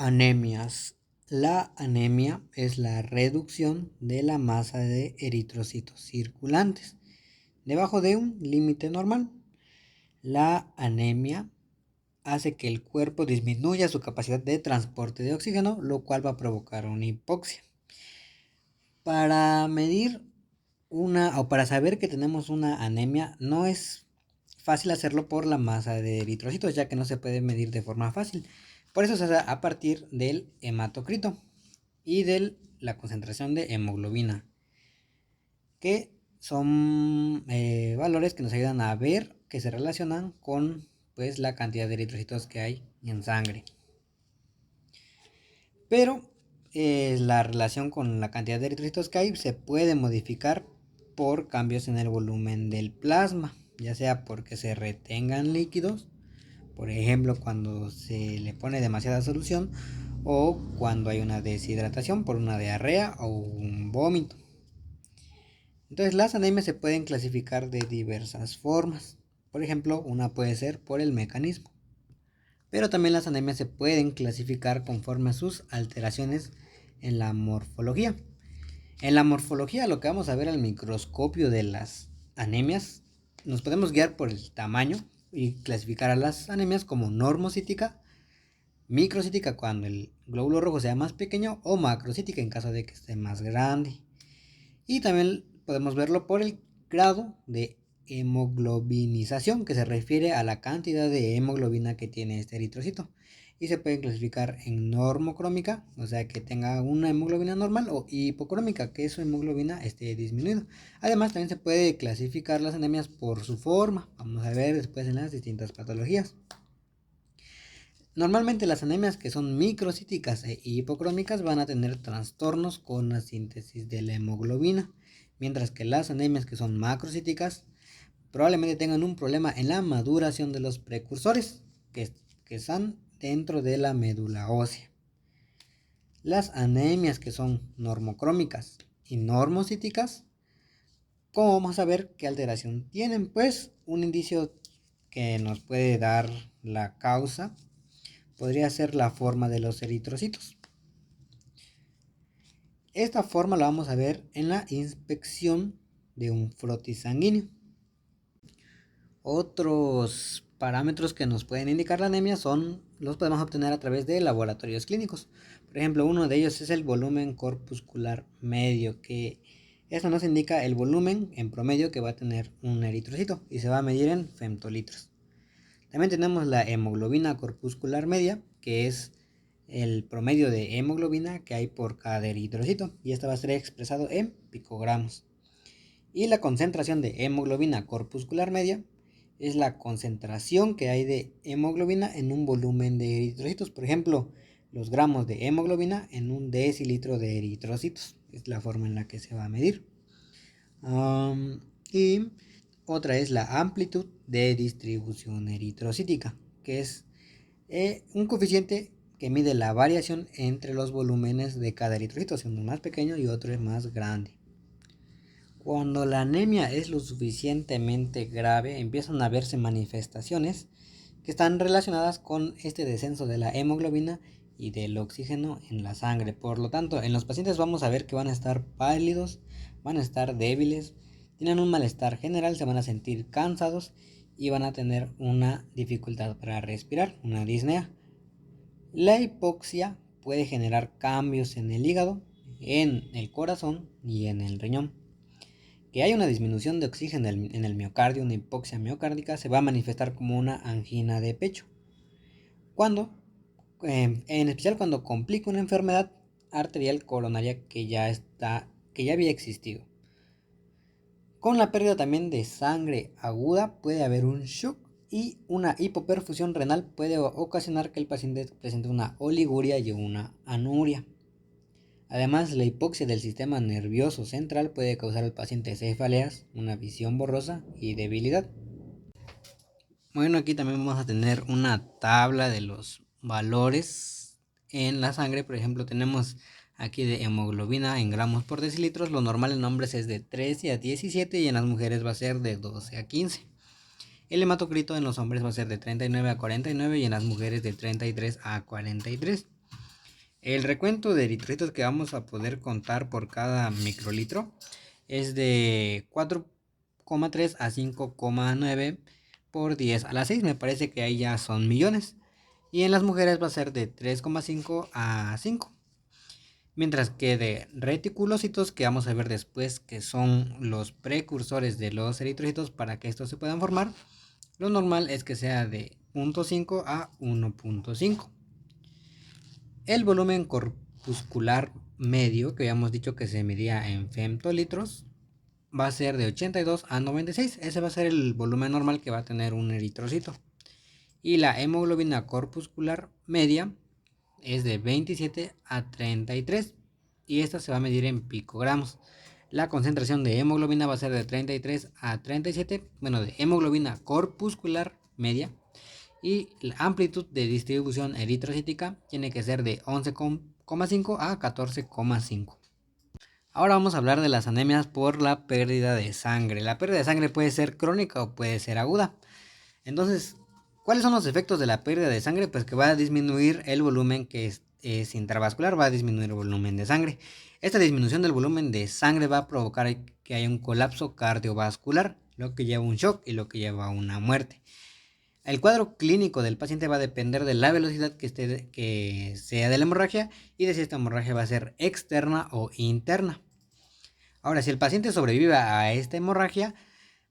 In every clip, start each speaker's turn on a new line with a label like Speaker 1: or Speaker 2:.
Speaker 1: Anemias. La anemia es la reducción de la masa de eritrocitos circulantes debajo de un límite normal. La anemia hace que el cuerpo disminuya su capacidad de transporte de oxígeno, lo cual va a provocar una hipoxia. Para medir para saber que tenemos una anemia, no es fácil hacerlo por la masa de eritrocitos, ya que no se puede medir de forma fácil. Por eso se hace a partir del hematocrito y de la concentración de hemoglobina, que son valores que nos ayudan a ver que se relacionan con pues la cantidad de eritrocitos que hay en sangre. Pero la relación con la cantidad de eritrocitos que hay se puede modificar por cambios en el volumen del plasma, ya sea porque se retengan líquidos, por ejemplo cuando se le pone demasiada solución, o cuando hay una deshidratación por una diarrea o un vómito. Entonces las anemias se pueden clasificar de diversas formas. Por ejemplo, una puede ser por el mecanismo. Pero también las anemias se pueden clasificar conforme a sus alteraciones en la morfología. En la morfología, lo que vamos a ver al microscopio de las anemias, nos podemos guiar por el tamaño y clasificar a las anemias como normocítica, microcítica cuando el glóbulo rojo sea más pequeño, o macrocítica en caso de que esté más grande. Y también podemos verlo por el grado de hemoglobinización, que se refiere a la cantidad de hemoglobina que tiene este eritrocito. Y se pueden clasificar en normocrómica, o sea que tenga una hemoglobina normal, o hipocrómica, que su hemoglobina esté disminuida. Además, también se puede clasificar las anemias por su forma. Vamos a ver después en las distintas patologías. Normalmente las anemias que son microcíticas e hipocrómicas van a tener trastornos con la síntesis de la hemoglobina, mientras que las anemias que son macrocíticas probablemente tengan un problema en la maduración de los precursores que están dentro de la médula ósea. Las anemias que son normocrómicas y normocíticas, ¿cómo vamos a ver qué alteración tienen? Pues un indicio que nos puede dar la causa podría ser la forma de los eritrocitos. Esta forma la vamos a ver en la inspección de un frotis sanguíneo. Otros parámetros que nos pueden indicar la anemia los podemos obtener a través de laboratorios clínicos. Por ejemplo, uno de ellos es el volumen corpuscular medio, que eso nos indica el volumen en promedio que va a tener un eritrocito y se va a medir en femtolitros. También tenemos la hemoglobina corpuscular media, que es el promedio de hemoglobina que hay por cada eritrocito, y esta va a ser expresado en picogramos. Y la concentración de hemoglobina corpuscular media es la concentración que hay de hemoglobina en un volumen de eritrocitos. Por ejemplo, los gramos de hemoglobina en un decilitro de eritrocitos. Es la forma en la que se va a medir. Y otra es la amplitud de distribución eritrocítica, que es un coeficiente que mide la variación entre los volúmenes de cada eritrocito, si uno es más pequeño y otro es más grande. Cuando la anemia es lo suficientemente grave, empiezan a verse manifestaciones que están relacionadas con este descenso de la hemoglobina y del oxígeno en la sangre. Por lo tanto, en los pacientes vamos a ver que van a estar pálidos, van a estar débiles, tienen un malestar general, se van a sentir cansados y van a tener una dificultad para respirar, una disnea. La hipoxia puede generar cambios en el hígado, en el corazón y en el riñón. Que haya una disminución de oxígeno en el miocardio, una hipoxia miocárdica, se va a manifestar como una angina de pecho. En especial cuando complica una enfermedad arterial coronaria que ya había existido. Con la pérdida también de sangre aguda puede haber un shock, y una hipoperfusión renal puede ocasionar que el paciente presente una oliguria y una anuria. Además, la hipoxia del sistema nervioso central puede causar al paciente cefaleas, una visión borrosa y debilidad. Bueno, aquí también vamos a tener una tabla de los valores en la sangre. Por ejemplo, tenemos aquí de hemoglobina en gramos por decilitros. Lo normal en hombres es de 13 a 17 y en las mujeres va a ser de 12 a 15. El hematocrito en los hombres va a ser de 39 a 49 y en las mujeres de 33 a 43. El recuento de eritrocitos que vamos a poder contar por cada microlitro es de 4,3 a 5,9 por 10 a la 6. Me parece que ahí ya son millones. Y en las mujeres va a ser de 3,5 a 5. Mientras que de reticulocitos, que vamos a ver después, que son los precursores de los eritrocitos para que estos se puedan formar, lo normal es que sea de 0,5 a 1,5. El volumen corpuscular medio, que habíamos dicho que se medía en femtolitros, va a ser de 82 a 96. Ese va a ser el volumen normal que va a tener un eritrocito. Y la hemoglobina corpuscular media es de 27 a 33. Y esta se va a medir en picogramos. La concentración de hemoglobina va a ser de 33 a 37. Bueno, de hemoglobina corpuscular media. Y la amplitud de distribución eritrocítica tiene que ser de 11,5 a 14,5. Ahora vamos a hablar de las anemias por la pérdida de sangre. La pérdida de sangre puede ser crónica o puede ser aguda. Entonces, ¿cuáles son los efectos de la pérdida de sangre? Pues que va a disminuir el volumen que es intravascular, va a disminuir el volumen de sangre. Esta disminución del volumen de sangre va a provocar que haya un colapso cardiovascular, lo que lleva a un shock y lo que lleva a una muerte. El cuadro clínico del paciente va a depender de la velocidad que sea de la hemorragia y de si esta hemorragia va a ser externa o interna. Ahora, si el paciente sobrevive a esta hemorragia,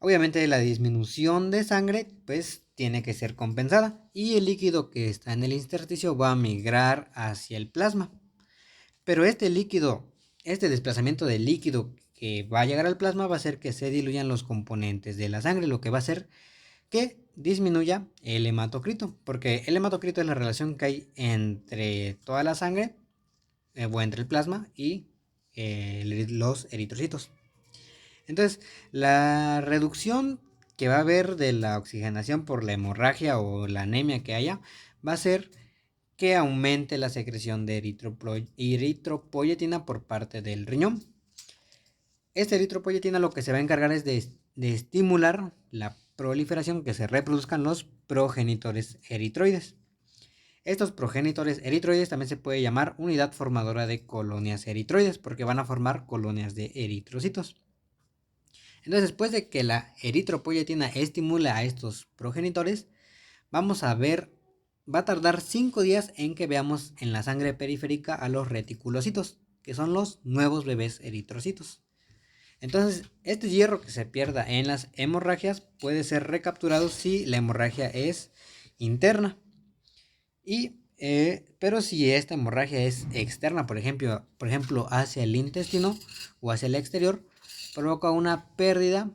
Speaker 1: obviamente la disminución de sangre pues tiene que ser compensada y el líquido que está en el intersticio va a migrar hacia el plasma. Pero este desplazamiento de líquido que va a llegar al plasma va a hacer que se diluyan los componentes de la sangre, lo que va a hacer que disminuya el hematocrito, porque el hematocrito es la relación que hay entre toda la sangre o entre el plasma y los eritrocitos. Entonces, la reducción que va a haber de la oxigenación por la hemorragia o la anemia que haya va a ser que aumente la secreción de eritropoyetina por parte del riñón. Esta eritropoyetina lo que se va a encargar es de estimular la proliferación, que se reproduzcan los progenitores eritroides. Estos progenitores eritroides también se puede llamar unidad formadora de colonias eritroides, porque van a formar colonias de eritrocitos. Entonces, después de que la eritropoyetina estimula a estos progenitores, vamos a ver, va a tardar 5 días en que veamos en la sangre periférica a los reticulocitos, que son los nuevos bebés eritrocitos. Entonces, este hierro que se pierda en las hemorragias puede ser recapturado si la hemorragia es interna. Pero si esta hemorragia es externa, por ejemplo, hacia el intestino o hacia el exterior, provoca una pérdida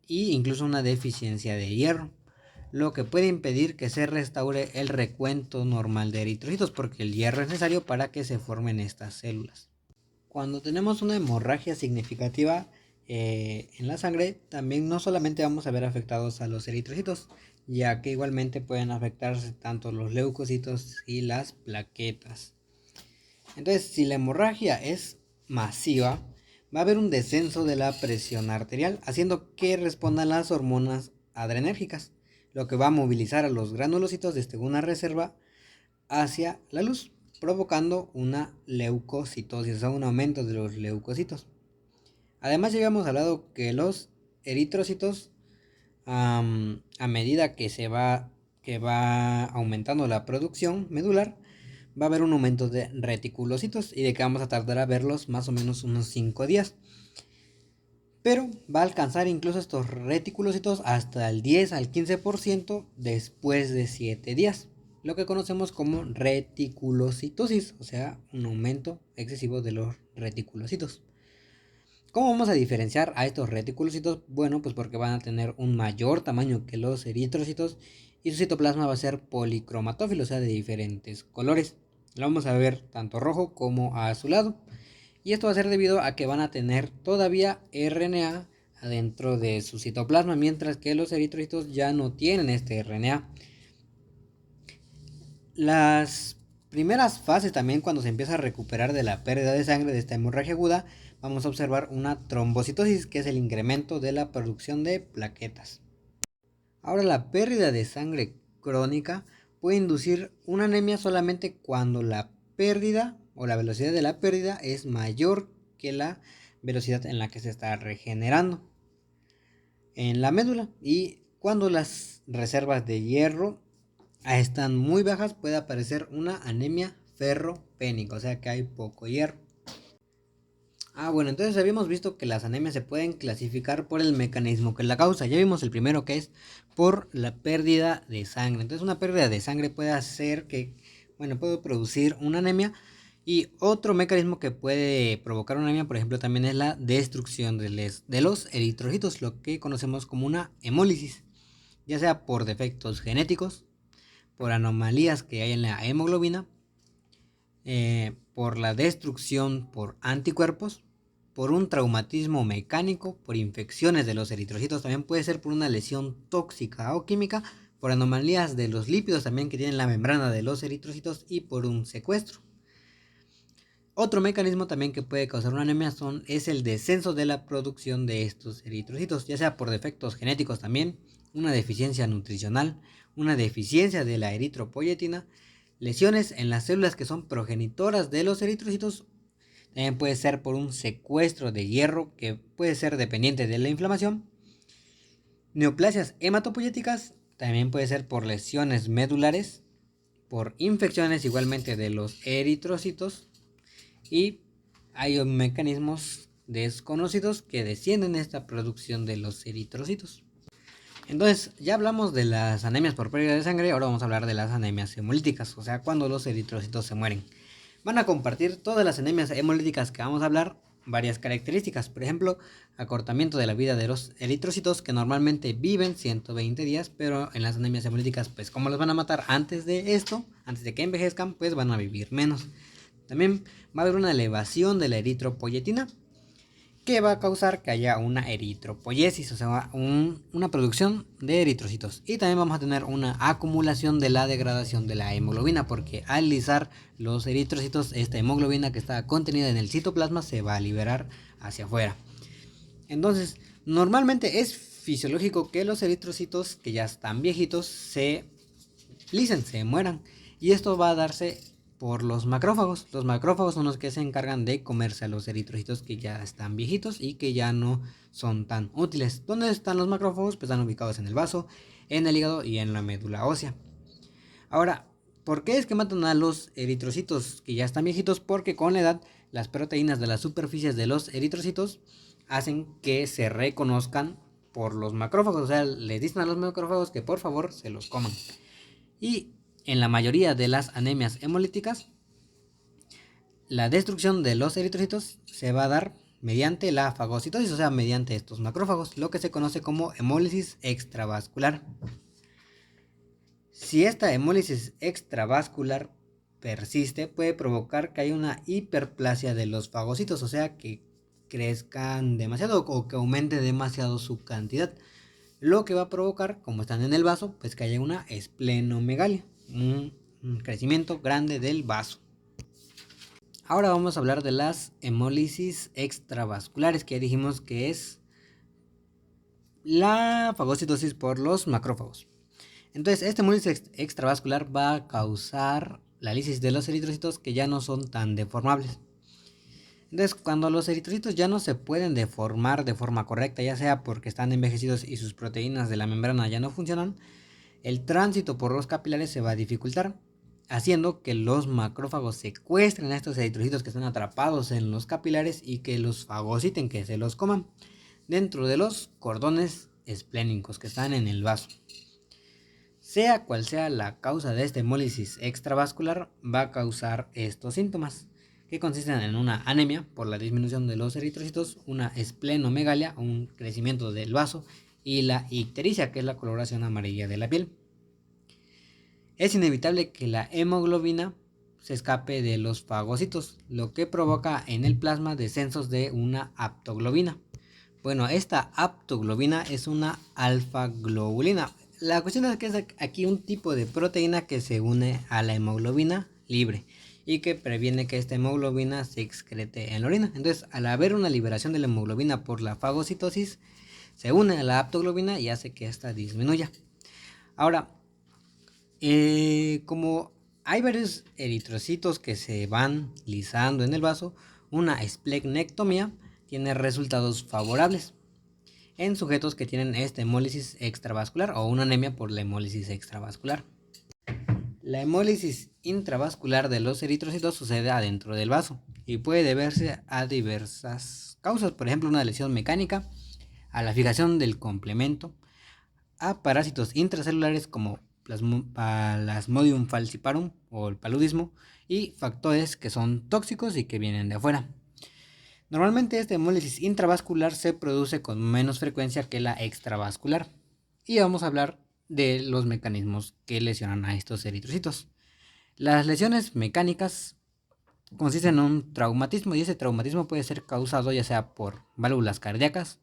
Speaker 1: e incluso una deficiencia de hierro, lo que puede impedir que se restaure el recuento normal de eritrocitos, porque el hierro es necesario para que se formen estas células. Cuando tenemos una hemorragia significativa en la sangre, también no solamente vamos a ver afectados a los eritrocitos, ya que igualmente pueden afectarse tanto los leucocitos y las plaquetas. Entonces, si la hemorragia es masiva, va a haber un descenso de la presión arterial, haciendo que respondan las hormonas adrenérgicas, lo que va a movilizar a los granulocitos desde una reserva hacia la luz, provocando una leucocitosis, o sea, un aumento de los leucocitos. Además, ya habíamos hablado que los eritrocitos, a medida que va aumentando la producción medular, va a haber un aumento de reticulocitos y de que vamos a tardar a verlos más o menos unos 5 días. Pero va a alcanzar incluso estos reticulocitos hasta el 10 al 15% después de 7 días, lo que conocemos como reticulocitosis, o sea, un aumento excesivo de los reticulocitos. ¿Cómo vamos a diferenciar a estos reticulocitos? Bueno, pues porque van a tener un mayor tamaño que los eritrocitos y su citoplasma va a ser policromatófilo, o sea, de diferentes colores. Lo vamos a ver tanto rojo como azulado. Y esto va a ser debido a que van a tener todavía RNA adentro de su citoplasma, mientras que los eritrocitos ya no tienen este RNA. Las primeras fases también, cuando se empieza a recuperar de la pérdida de sangre de esta hemorragia aguda, vamos a observar una trombocitosis, que es el incremento de la producción de plaquetas. Ahora, la pérdida de sangre crónica puede inducir una anemia solamente cuando la pérdida o la velocidad de la pérdida es mayor que la velocidad en la que se está regenerando en la médula. Y cuando las reservas de hierro están muy bajas, puede aparecer una anemia ferropénica, o sea que hay poco hierro. Bueno, entonces habíamos visto que las anemias se pueden clasificar por el mecanismo que la causa. Ya vimos el primero, que es por la pérdida de sangre. Entonces una pérdida de sangre puede hacer que, puede producir una anemia. Y otro mecanismo que puede provocar una anemia, por ejemplo, también es la destrucción de los eritrocitos, lo que conocemos como una hemólisis, ya sea por defectos genéticos, por anomalías que hay en la hemoglobina, por la destrucción por anticuerpos, por un traumatismo mecánico, por infecciones de los eritrocitos, también puede ser por una lesión tóxica o química, por anomalías de los lípidos también que tienen la membrana de los eritrocitos y por un secuestro. Otro mecanismo también que puede causar una anemia es el descenso de la producción de estos eritrocitos, ya sea por defectos genéticos también, una deficiencia nutricional, una deficiencia de la eritropoyetina, lesiones en las células que son progenitoras de los eritrocitos. También puede ser por un secuestro de hierro que puede ser dependiente de la inflamación. Neoplasias hematopoyéticas, también puede ser por lesiones medulares, por infecciones igualmente de los eritrocitos. Y hay mecanismos desconocidos que descienden esta producción de los eritrocitos. Entonces, ya hablamos de las anemias por pérdida de sangre, ahora vamos a hablar de las anemias hemolíticas, o sea, cuando los eritrocitos se mueren. Van a compartir todas las anemias hemolíticas que vamos a hablar varias características, por ejemplo, acortamiento de la vida de los eritrocitos, que normalmente viven 120 días, pero en las anemias hemolíticas, pues como los van a matar antes de esto, antes de que envejezcan, pues van a vivir menos. También va a haber una elevación de la eritropoyetina, que va a causar que haya una eritropoyesis, o sea, una producción de eritrocitos. Y también vamos a tener una acumulación de la degradación de la hemoglobina, porque al lisar los eritrocitos, esta hemoglobina que está contenida en el citoplasma se va a liberar hacia afuera. Entonces, normalmente es fisiológico que los eritrocitos que ya están viejitos se lisen, se mueran. Y esto va a darse por los macrófagos. Los macrófagos son los que se encargan de comerse a los eritrocitos que ya están viejitos y que ya no son tan útiles. ¿Dónde están los macrófagos? Pues están ubicados en el vaso, en el hígado y en la médula ósea. Ahora, ¿por qué es que matan a los eritrocitos que ya están viejitos? Porque con la edad las proteínas de las superficies de los eritrocitos hacen que se reconozcan por los macrófagos. O sea, les dicen a los macrófagos que por favor se los coman. Y en la mayoría de las anemias hemolíticas, la destrucción de los eritrocitos se va a dar mediante la fagocitosis, o sea, mediante estos macrófagos, lo que se conoce como hemólisis extravascular. Si esta hemólisis extravascular persiste, puede provocar que haya una hiperplasia de los fagocitos, o sea, que crezcan demasiado o que aumente demasiado su cantidad, lo que va a provocar, como están en el vaso, pues que haya una esplenomegalia, un crecimiento grande del vaso. Ahora vamos a hablar de las hemólisis extravasculares, que ya dijimos que es la fagocitosis por los macrófagos. Entonces, esta hemólisis extravascular va a causar la lisis de los eritrocitos que ya no son tan deformables. Entonces, cuando los eritrocitos ya no se pueden deformar de forma correcta, ya sea porque están envejecidos y sus proteínas de la membrana ya no funcionan, el tránsito por los capilares se va a dificultar, haciendo que los macrófagos secuestren a estos eritrocitos que están atrapados en los capilares y que los fagociten, que se los coman, dentro de los cordones esplénicos que están en el vaso. Sea cual sea la causa de esta hemólisis extravascular, va a causar estos síntomas, que consisten en una anemia por la disminución de los eritrocitos, una esplenomegalia, un crecimiento del vaso, y la ictericia, que es la coloración amarilla de la piel. Es inevitable que la hemoglobina se escape de los fagocitos, lo que provoca en el plasma descensos de una aptoglobina. Bueno, esta aptoglobina es una alfa-globulina. La cuestión es que es aquí un tipo de proteína que se une a la hemoglobina libre y que previene que esta hemoglobina se excrete en la orina. Entonces, al haber una liberación de la hemoglobina por la fagocitosis, se une a la aptoglobina y hace que ésta disminuya. Ahora, como hay varios eritrocitos que se van lisando en el vaso. Una esplenectomía tiene resultados favorables en sujetos que tienen esta hemólisis extravascular o una anemia por la hemólisis extravascular. La hemólisis intravascular de los eritrocitos sucede adentro del vaso y puede deberse a diversas causas, por ejemplo, una lesión mecánica, a la fijación del complemento, a parásitos intracelulares como Plasmodium falciparum o el paludismo y factores que son tóxicos y que vienen de afuera. Normalmente esta hemólisis intravascular se produce con menos frecuencia que la extravascular y vamos a hablar de los mecanismos que lesionan a estos eritrocitos. Las lesiones mecánicas consisten en un traumatismo y ese traumatismo puede ser causado ya sea por válvulas cardíacas,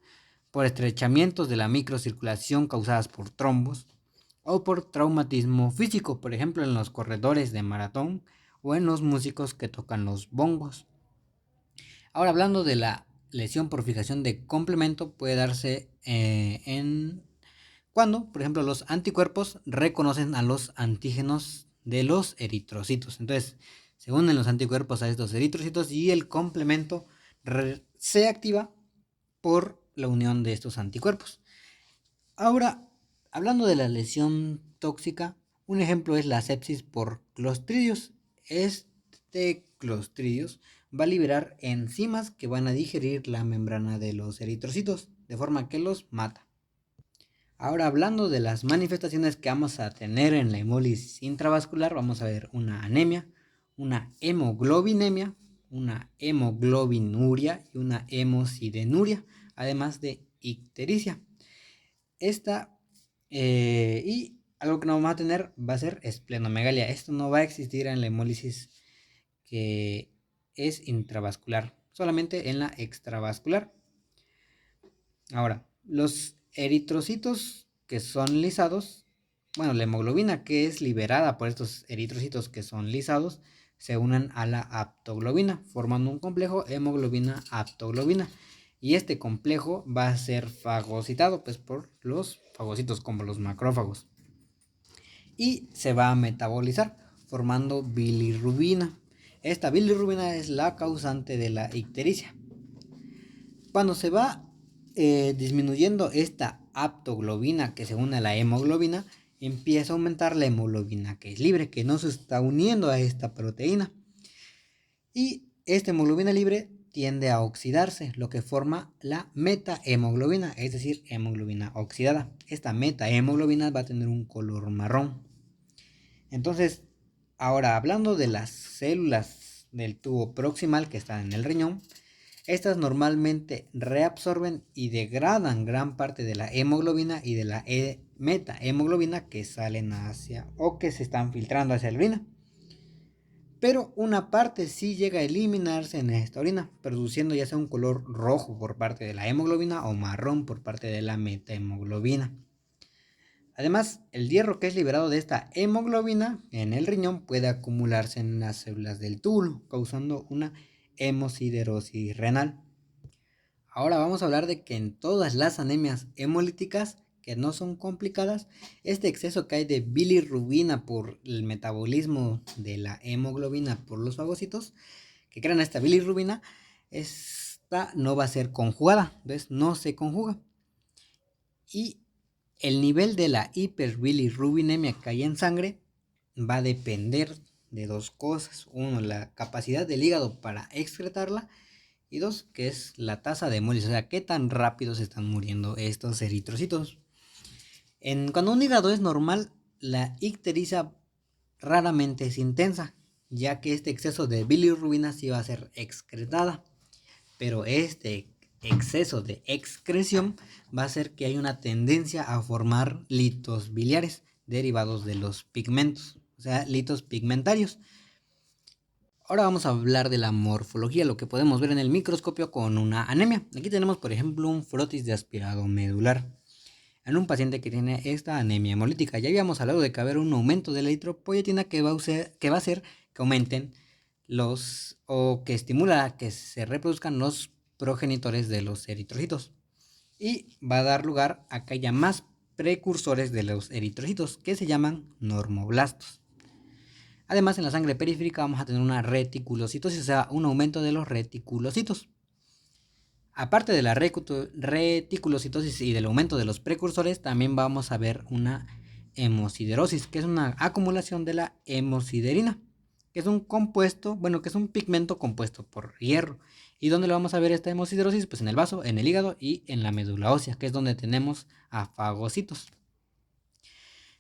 Speaker 1: por estrechamientos de la microcirculación causadas por trombos o por traumatismo físico, por ejemplo en los corredores de maratón o en los músicos que tocan los bongos. Ahora hablando de la lesión por fijación de complemento puede darse cuando, por ejemplo, los anticuerpos reconocen a los antígenos de los eritrocitos. Entonces, se unen los anticuerpos a estos eritrocitos y el complemento se activa por la unión de estos anticuerpos. Ahora, hablando de la lesión tóxica, un ejemplo es la sepsis por clostridios. Este clostridios va a liberar enzimas que van a digerir la membrana de los eritrocitos, de forma que los mata. Ahora, hablando de las manifestaciones que vamos a tener en la hemólisis intravascular, vamos a ver una anemia, una hemoglobinemia, una hemoglobinuria y una hemosidenuria, además de ictericia. Y algo que no vamos a tener va a ser esplenomegalia. Esto no va a existir en la hemólisis que es intravascular, solamente en la extravascular. Ahora, los eritrocitos que son lisados, la hemoglobina que es liberada por estos eritrocitos que son lisados, se unen a la aptoglobina, formando un complejo hemoglobina-aptoglobina. Y este complejo va a ser fagocitado por los fagocitos como los macrófagos. Y se va a metabolizar formando bilirrubina. Esta bilirrubina es la causante de la ictericia. Cuando se va disminuyendo esta aptoglobina que se une a la hemoglobina, empieza a aumentar la hemoglobina que es libre, que no se está uniendo a esta proteína. Y esta hemoglobina libre tiende a oxidarse, lo que forma la metahemoglobina, es decir, hemoglobina oxidada. Esta metahemoglobina va a tener un color marrón. Entonces, ahora hablando de las células del tubo proximal que están en el riñón, estas normalmente reabsorben y degradan gran parte de la hemoglobina y de la metahemoglobina que salen hacia o que se están filtrando hacia la orina. Pero una parte sí llega a eliminarse en esta orina, produciendo ya sea un color rojo por parte de la hemoglobina o marrón por parte de la metahemoglobina. Además, el hierro que es liberado de esta hemoglobina en el riñón puede acumularse en las células del túbulo, causando una hemosiderosis renal. Ahora vamos a hablar de que en todas las anemias hemolíticas que no son complicadas, este exceso que hay de bilirrubina por el metabolismo de la hemoglobina por los fagocitos que crean esta bilirrubina, esta no va a ser conjugada, ¿ves? No se conjuga. Y el nivel de la hiperbilirrubinemia que hay en sangre va a depender de dos cosas. Uno, la capacidad del hígado para excretarla. Y dos, que es la tasa de hemólisis, o sea, qué tan rápido se están muriendo estos eritrocitos. Cuando un hígado es normal, la ictericia raramente es intensa, ya que este exceso de bilirrubina sí va a ser excretada. Pero este exceso de excreción va a hacer que haya una tendencia a formar litos biliares derivados de los pigmentos, o sea, litos pigmentarios. Ahora vamos a hablar de la morfología, lo que podemos ver en el microscopio con una anemia. Aquí tenemos, por ejemplo, un frotis de aspirado medular en un paciente que tiene esta anemia hemolítica. Ya habíamos hablado de que va a haber un aumento de la eritropoyetina que va a hacer que aumenten o que estimula a que se reproduzcan los progenitores de los eritrocitos. Y va a dar lugar a que haya más precursores de los eritrocitos que se llaman normoblastos. Además, en la sangre periférica vamos a tener una reticulocitosis, o sea, un aumento de los reticulocitos. Aparte de la reticulocitosis y del aumento de los precursores, también vamos a ver una hemosiderosis, que es una acumulación de la hemosiderina, que es un compuesto, bueno, que es un pigmento compuesto por hierro. ¿Y dónde lo vamos a ver esta hemosiderosis? Pues en el vaso, en el hígado y en la médula ósea, que es donde tenemos a fagocitos.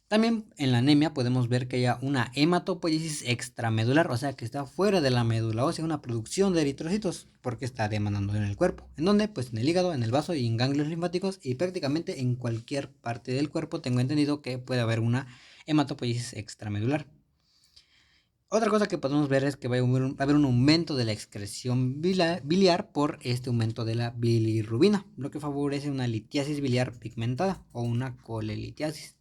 Speaker 1: También en la anemia podemos ver que haya una hematopoiesis extramedular, o sea que está fuera de la médula ósea, una producción de eritrocitos, porque está demandando en el cuerpo. ¿En dónde? Pues en el hígado, en el vaso y en ganglios linfáticos, y prácticamente en cualquier parte del cuerpo tengo entendido que puede haber una hematopoiesis extramedular. Otra cosa que podemos ver es que va a haber un aumento de la excreción biliar por este aumento de la bilirrubina, lo que favorece una litiasis biliar pigmentada o una colelitiasis.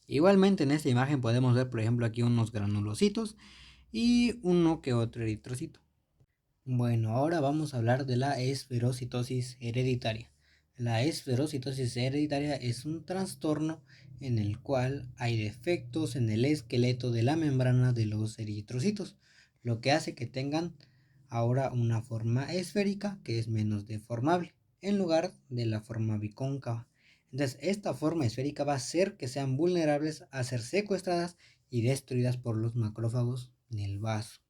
Speaker 1: Igualmente en esta imagen podemos ver, por ejemplo, aquí unos granulocitos y uno que otro eritrocito. Bueno, ahora vamos a hablar de la esferocitosis hereditaria. La esferocitosis hereditaria es un trastorno en el cual hay defectos en el esqueleto de la membrana de los eritrocitos, lo que hace que tengan ahora una forma esférica que es menos deformable, en lugar de la forma bicóncava. Entonces, esta forma esférica va a hacer que sean vulnerables a ser secuestradas y destruidas por los macrófagos del vaso.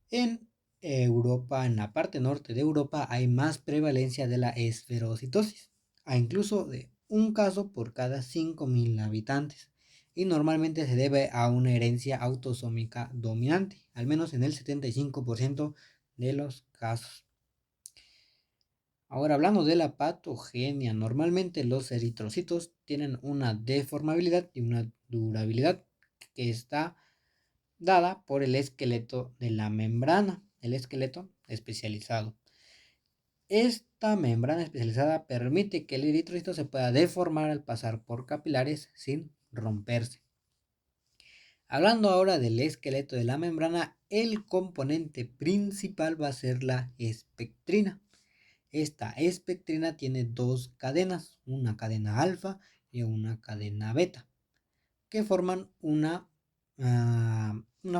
Speaker 1: En Europa, en la parte norte de Europa, hay más prevalencia de la esferocitosis, a incluso de un caso por cada 5.000 habitantes, y normalmente se debe a una herencia autosómica dominante, al menos en el 75% de los casos. Ahora, hablando de la patogenia, normalmente los eritrocitos tienen una deformabilidad y una durabilidad que está dada por el esqueleto de la membrana, el esqueleto especializado. Esta membrana especializada permite que el eritrocito se pueda deformar al pasar por capilares sin romperse. Hablando ahora del esqueleto de la membrana, el componente principal va a ser la espectrina. Esta espectrina tiene dos cadenas, una cadena alfa y una cadena beta, que forman una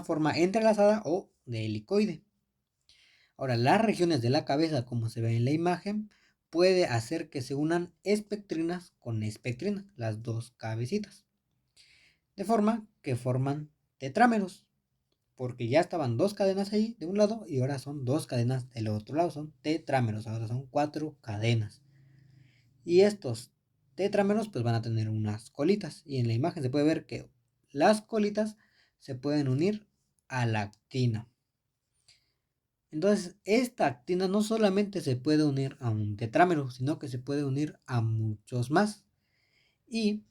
Speaker 1: forma entrelazada o de helicoide. Ahora, las regiones de la cabeza, como se ve en la imagen, puede hacer que se unan espectrinas con espectrina, las dos cabecitas, de forma que forman tetrámeros, porque ya estaban dos cadenas ahí de un lado y ahora son dos cadenas del otro lado, son tetrámeros, ahora son 4 cadenas. Y estos tetrámeros pues van a tener unas colitas, y en la imagen se puede ver que las colitas se pueden unir a la actina. Entonces, esta actina no solamente se puede unir a un tetrámero, sino que se puede unir a muchos más. Y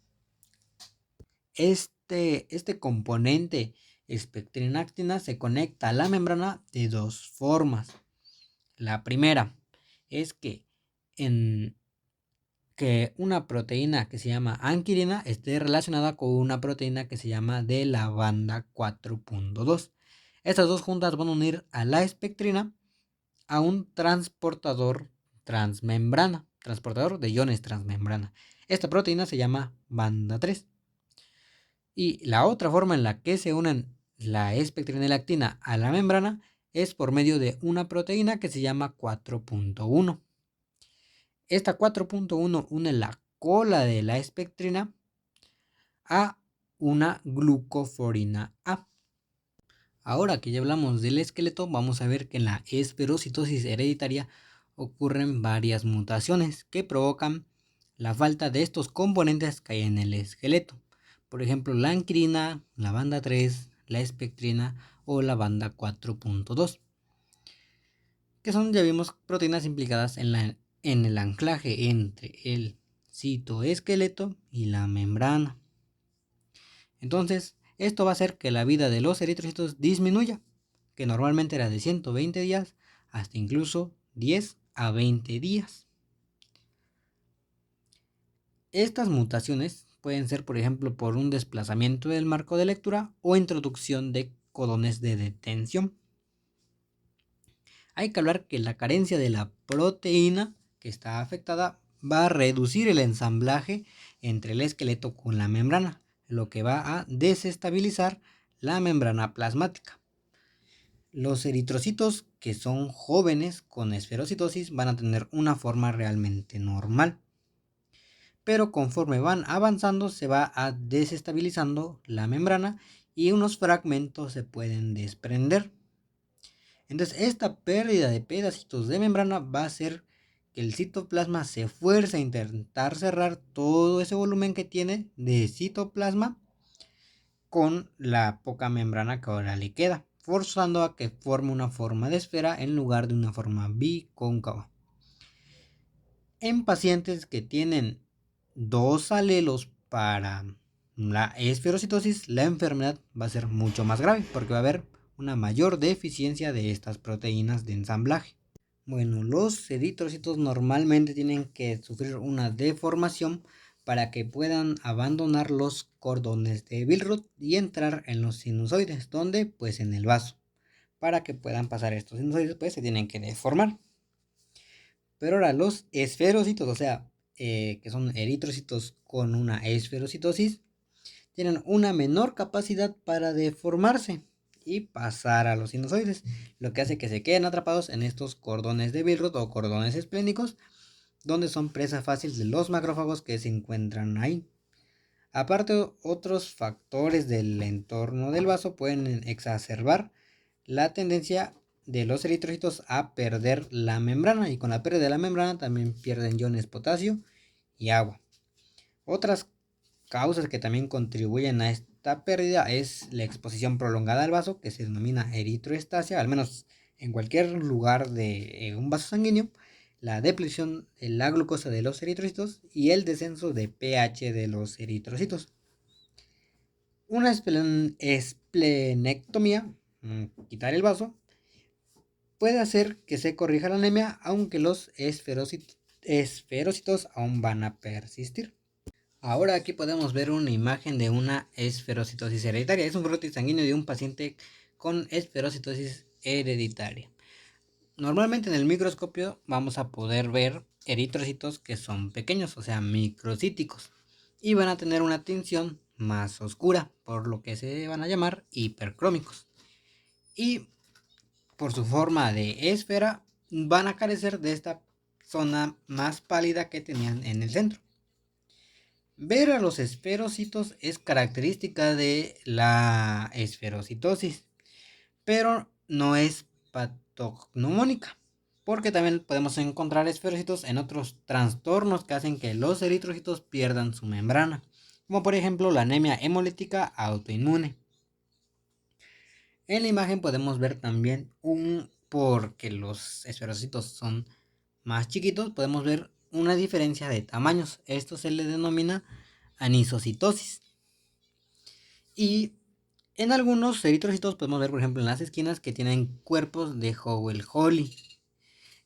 Speaker 1: este componente espectrinactina se conecta a la membrana de dos formas. La primera es que una proteína que se llama anquirina esté relacionada con una proteína que se llama de la banda 4.2. Estas dos juntas van a unir a la espectrina a un transportador transportador de iones transmembrana. Esta proteína se llama banda 3. Y la otra forma en la que se unen la espectrina y la actina a la membrana es por medio de una proteína que se llama 4.1. Esta 4.1 une la cola de la espectrina a una glucoforina A. Ahora que ya hablamos del esqueleto, vamos a ver que en la esferocitosis hereditaria ocurren varias mutaciones que provocan la falta de estos componentes que hay en el esqueleto. Por ejemplo, la anquirina, la banda 3, la espectrina o la banda 4.2, que son, ya vimos, proteínas implicadas en el anclaje entre el citoesqueleto y la membrana. Entonces, esto va a hacer que la vida de los eritrocitos disminuya, que normalmente era de 120 días hasta incluso 10 a 20 días. Estas mutaciones pueden ser, por ejemplo, por un desplazamiento del marco de lectura o introducción de codones de detención. Hay que hablar que la carencia de la proteína que está afectada va a reducir el ensamblaje entre el esqueleto con la membrana. lo que va a desestabilizar la membrana plasmática. Los eritrocitos que son jóvenes con esferocitosis van a tener una forma realmente normal, pero conforme van avanzando se va a desestabilizando la membrana y unos fragmentos se pueden desprender. Entonces esta pérdida de pedacitos de membrana va a hacer que el citoplasma se fuerce a intentar cerrar todo ese volumen que tiene de citoplasma con la poca membrana que ahora le queda, forzando a que forme una forma de esfera en lugar de una forma bicóncava. En pacientes que tienen dos alelos para la esferocitosis, la enfermedad va a ser mucho más grave porque va a haber una mayor deficiencia de estas proteínas de ensamblaje. Bueno, los eritrocitos normalmente tienen que sufrir una deformación para que puedan abandonar los cordones de Billroth y entrar en los sinusoides, donde pues en el vaso. Para que puedan pasar estos sinusoides pues se tienen que deformar. Pero ahora los esferocitos, o sea, que son eritrocitos con una esferocitosis, tienen una menor capacidad para deformarse y pasar a los sinusoides, lo que hace que se queden atrapados en estos cordones de Billroth o cordones esplénicos, donde son presa fácil de los macrófagos que se encuentran ahí. Aparte, otros factores del entorno del vaso pueden exacerbar la tendencia de los eritrocitos a perder la membrana, y con la pérdida de la membrana también pierden iones potasio y agua. Otras causas que también contribuyen a esta pérdida es la exposición prolongada al vaso, que se denomina eritroestasia, al menos en cualquier lugar de un vaso sanguíneo, la depleción de la glucosa de los eritrocitos y el descenso de pH de los eritrocitos. Una esplenectomía, quitar el vaso, puede hacer que se corrija la anemia, aunque los esferocitos aún van a persistir. Ahora aquí podemos ver una imagen de una esferocitosis hereditaria. Es un brote sanguíneo de un paciente con esferocitosis hereditaria. Normalmente en el microscopio vamos a poder ver eritrocitos que son pequeños, o sea, microcíticos, y van a tener una tinción más oscura, por lo que se van a llamar hipercrómicos. Y por su forma de esfera, van a carecer de esta zona más pálida que tenían en el centro. Ver a los esferocitos es característica de la esferocitosis, pero no es patognomónica, porque también podemos encontrar esferocitos en otros trastornos que hacen que los eritrocitos pierdan su membrana, como por ejemplo la anemia hemolítica autoinmune. En la imagen podemos ver también porque los esferocitos son más chiquitos, podemos ver una diferencia de tamaños. Esto se le denomina anisocitosis. Y en algunos eritrocitos podemos ver, por ejemplo, en las esquinas que tienen cuerpos de Howell-Holly.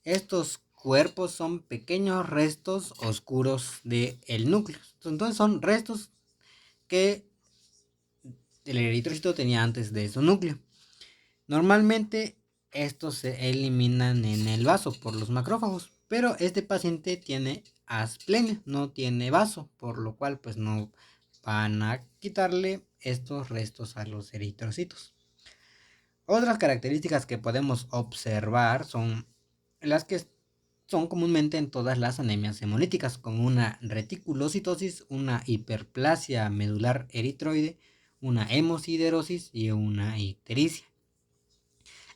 Speaker 1: Estos cuerpos son pequeños restos oscuros del núcleo. Entonces son restos que el eritrocito tenía antes de su núcleo. Normalmente estos se eliminan en el vaso por los macrófagos, pero este paciente tiene asplenia, no tiene vaso, por lo cual pues no van a quitarle estos restos a los eritrocitos. Otras características que podemos observar son las que son comúnmente en todas las anemias hemolíticas, como una reticulocitosis, una hiperplasia medular eritroide, una hemosiderosis y una ictericia.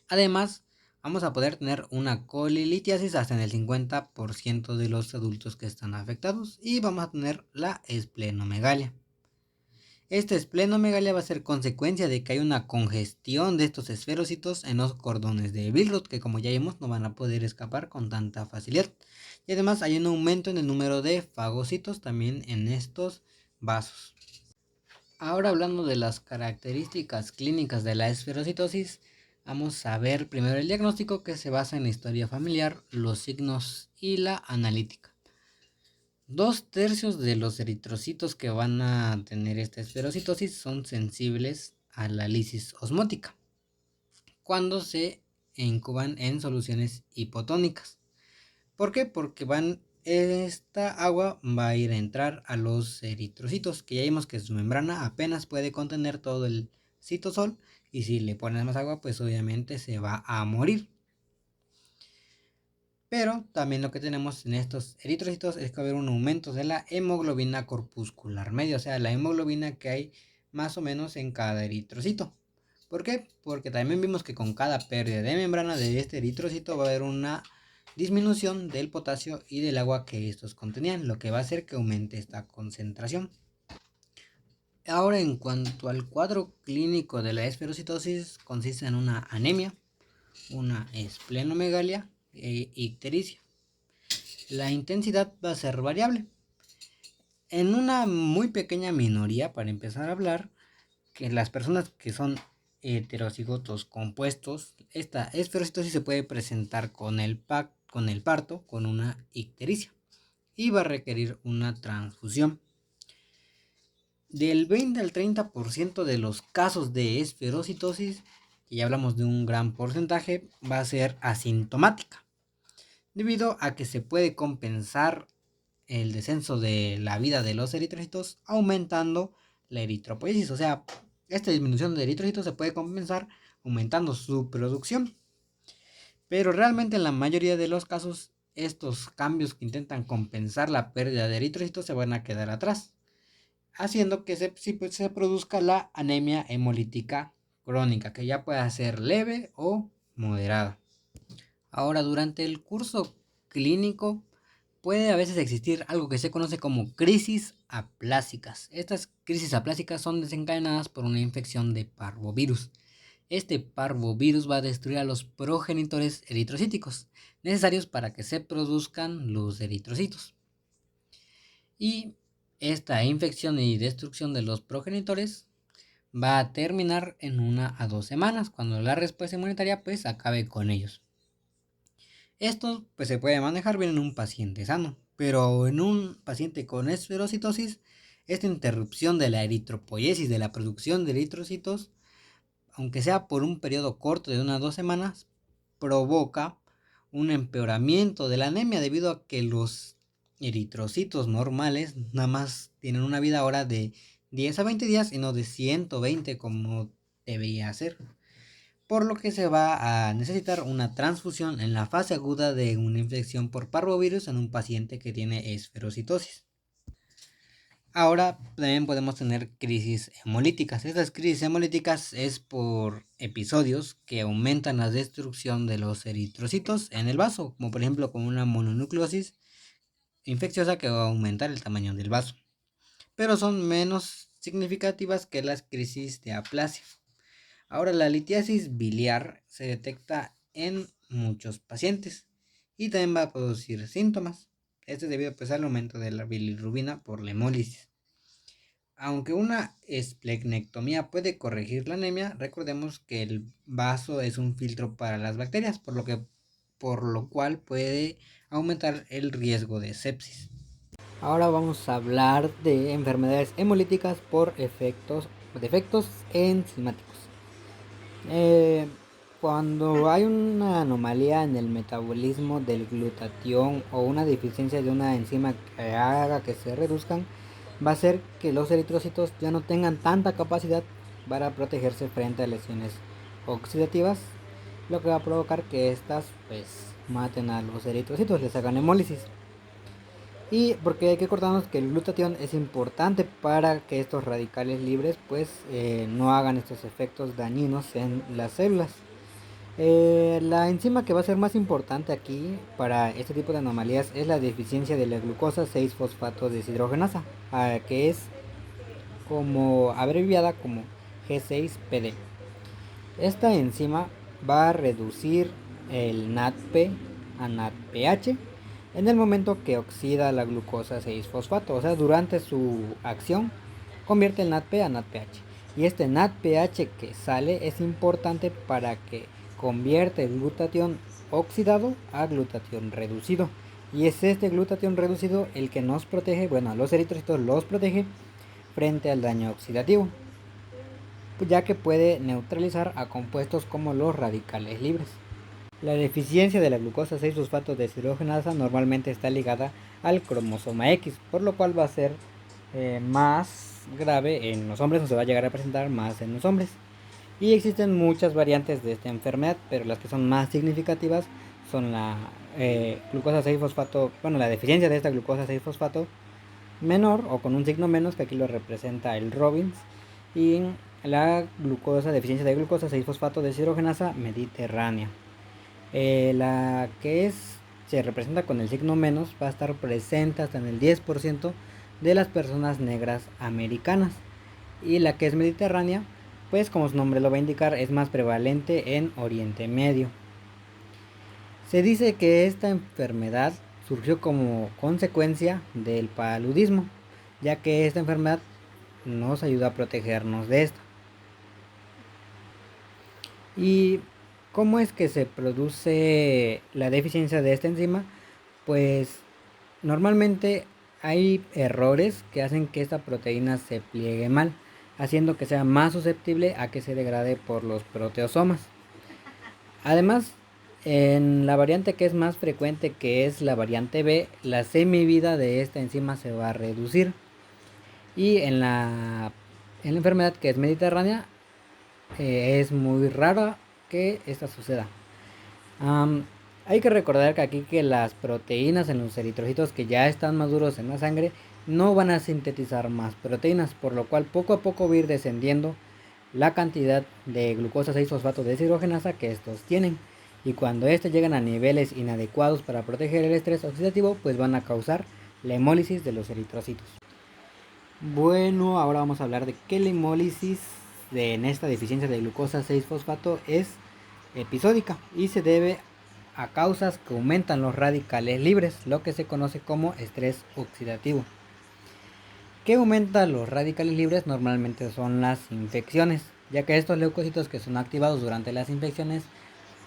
Speaker 1: Además, vamos a poder tener una colilitiasis hasta en el 50% de los adultos que están afectados, y vamos a tener la esplenomegalia. Esta esplenomegalia va a ser consecuencia de que hay una congestión de estos esferocitos en los cordones de Billroth, que como ya vimos no van a poder escapar con tanta facilidad. Y además hay un aumento en el número de fagocitos también en estos vasos. Ahora, hablando de las características clínicas de la esferocitosis, vamos a ver primero el diagnóstico, que se basa en la historia familiar, los signos y la analítica. 2/3 de los eritrocitos que van a tener esta esferocitosis son sensibles a la lisis osmótica cuando se incuban en soluciones hipotónicas. ¿Por qué? Porque van esta agua va a ir a entrar a los eritrocitos, que ya vimos que su membrana apenas puede contener todo el citosol, y si le pones más agua, pues obviamente se va a morir. Pero también lo que tenemos en estos eritrocitos es que va a haber un aumento de la hemoglobina corpuscular media, o sea, la hemoglobina que hay más o menos en cada eritrocito. ¿Por qué? Porque también vimos que con cada pérdida de membrana de este eritrocito va a haber una disminución del potasio y del agua que estos contenían, lo que va a hacer que aumente esta concentración. Ahora, en cuanto al cuadro clínico de la esferocitosis, consiste en una anemia, una esplenomegalia e ictericia. La intensidad va a ser variable. En una muy pequeña minoría, para empezar a hablar, que las personas que son heterocigotos compuestos, esta esferocitosis se puede presentar con el parto, con una ictericia, y va a requerir una transfusión. Del 20 al 30% de los casos de esferocitosis, que ya hablamos de un gran porcentaje, va a ser asintomática, debido a que se puede compensar el descenso de la vida de los eritrocitos aumentando la eritropoiesis. O sea, esta disminución de eritrocitos se puede compensar aumentando su producción. Pero realmente en la mayoría de los casos, estos cambios que intentan compensar la pérdida de eritrocitos se van a quedar atrás, haciendo que se produzca la anemia hemolítica crónica, que ya pueda ser leve o moderada. Ahora, durante el curso clínico puede a veces existir algo que se conoce como crisis aplásicas. Estas crisis aplásicas son desencadenadas por una infección de parvovirus. Este parvovirus va a destruir a los progenitores eritrocíticos, necesarios para que se produzcan los eritrocitos. Y esta infección y destrucción de los progenitores va a terminar en 1 a 2 semanas, cuando la respuesta inmunitaria pues acabe con ellos. Esto pues se puede manejar bien en un paciente sano, pero en un paciente con esferocitosis, esta interrupción de la eritropoiesis, de la producción de eritrocitos, aunque sea por un periodo corto de 1 a 2 semanas, provoca un empeoramiento de la anemia, debido a que los eritrocitos normales nada más tienen una vida ahora de 10 a 20 días y no de 120 como debería ser, por lo que se va a necesitar una transfusión en la fase aguda de una infección por parvovirus en un paciente que tiene esferocitosis. Ahora también podemos tener crisis hemolíticas. Estas crisis hemolíticas es por episodios que aumentan la destrucción de los eritrocitos en el vaso, como por ejemplo con una mononucleosis infecciosa que va a aumentar el tamaño del vaso, pero son menos significativas que las crisis de aplasia. Ahora, la litiasis biliar se detecta en muchos pacientes y también va a producir síntomas. Esto es debido pues, al aumento de la bilirrubina por la hemólisis. Aunque una esplenectomía puede corregir la anemia, recordemos que el vaso es un filtro para las bacterias, por lo cual puede aumentar el riesgo de sepsis. Ahora vamos a hablar de enfermedades hemolíticas por defectos enzimáticos. Cuando hay una anomalía en el metabolismo del glutatión o una deficiencia de una enzima que haga que se reduzcan, va a hacer que los eritrocitos ya no tengan tanta capacidad para protegerse frente a lesiones oxidativas, lo que va a provocar que estas pues maten a los eritrocitos, les hagan hemólisis. Y porque hay que acordarnos que el glutatión es importante para que estos radicales libres pues no hagan estos efectos dañinos en las células. La enzima que va a ser más importante aquí para este tipo de anomalías es la deficiencia de la glucosa 6-fosfato deshidrogenasa, que es como abreviada como G6PD. Esta enzima va a reducir el NADP a NADPH en el momento que oxida la glucosa 6-fosfato, o sea, durante su acción convierte el NADP a NADPH. Y este NADPH que sale es importante para que convierte el glutatión oxidado a glutatión reducido. Y es este glutatión reducido el que nos protege, bueno, a los eritrocitos los protege frente al daño oxidativo, ya que puede neutralizar a compuestos como los radicales libres. La deficiencia de la glucosa 6-fosfato deshidrogenasa normalmente está ligada al cromosoma X, por lo cual va a ser más grave en los hombres, o se va a llegar a presentar más en los hombres. Y existen muchas variantes de esta enfermedad, pero las que son más significativas son la glucosa 6-fosfato, bueno, la deficiencia de esta glucosa 6-fosfato menor o con un signo menos, que aquí lo representa el Robbins, y la deficiencia de glucosa 6-fosfato deshidrogenasa mediterránea. La que se representa con el signo menos va a estar presente hasta en el 10% de las personas negras americanas, y la que es mediterránea, pues como su nombre lo va a indicar, es más prevalente en Oriente Medio. Se dice que esta enfermedad surgió como consecuencia del paludismo, ya que esta enfermedad nos ayuda a protegernos de esto. ¿Y cómo es que se produce la deficiencia de esta enzima? Pues normalmente hay errores que hacen que esta proteína se pliegue mal, haciendo que sea más susceptible a que se degrade por los proteosomas. Además, en la variante que es más frecuente, que es la variante B, la semivida de esta enzima se va a reducir. Y en la enfermedad que es mediterránea, es muy rara que esta suceda. Hay que recordar que aquí que las proteínas en los eritrocitos que ya están maduros en la sangre no van a sintetizar más proteínas, por lo cual poco a poco va a ir descendiendo la cantidad de glucosa 6-fosfato deshidrogenasa que estos tienen, y cuando estos llegan a niveles inadecuados para proteger el estrés oxidativo, pues van a causar la hemólisis de los eritrocitos. Bueno, ahora vamos a hablar de que la hemólisis en esta deficiencia de glucosa 6-fosfato es episódica y se debe a causas que aumentan los radicales libres, lo que se conoce como estrés oxidativo. ¿Qué aumenta los radicales libres? Normalmente son las infecciones, ya que estos leucocitos que son activados durante las infecciones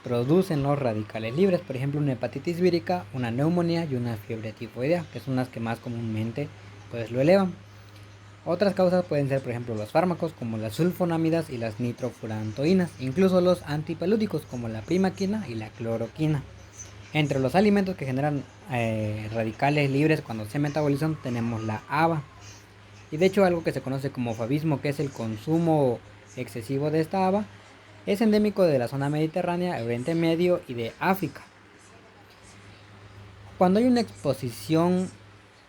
Speaker 1: producen los radicales libres, por ejemplo una hepatitis vírica, una neumonía y una fiebre tifoidea, que son las que más comúnmente pues lo elevan. Otras causas pueden ser, por ejemplo, los fármacos como las sulfonamidas y las nitrofurantoínas, incluso los antipalúdicos como la primaquina y la cloroquina. Entre los alimentos que generan radicales libres cuando se metabolizan tenemos la haba. Y de hecho algo que se conoce como fabismo, que es el consumo excesivo de esta haba, es endémico de la zona mediterránea, Oriente Medio y de África. Cuando hay una exposición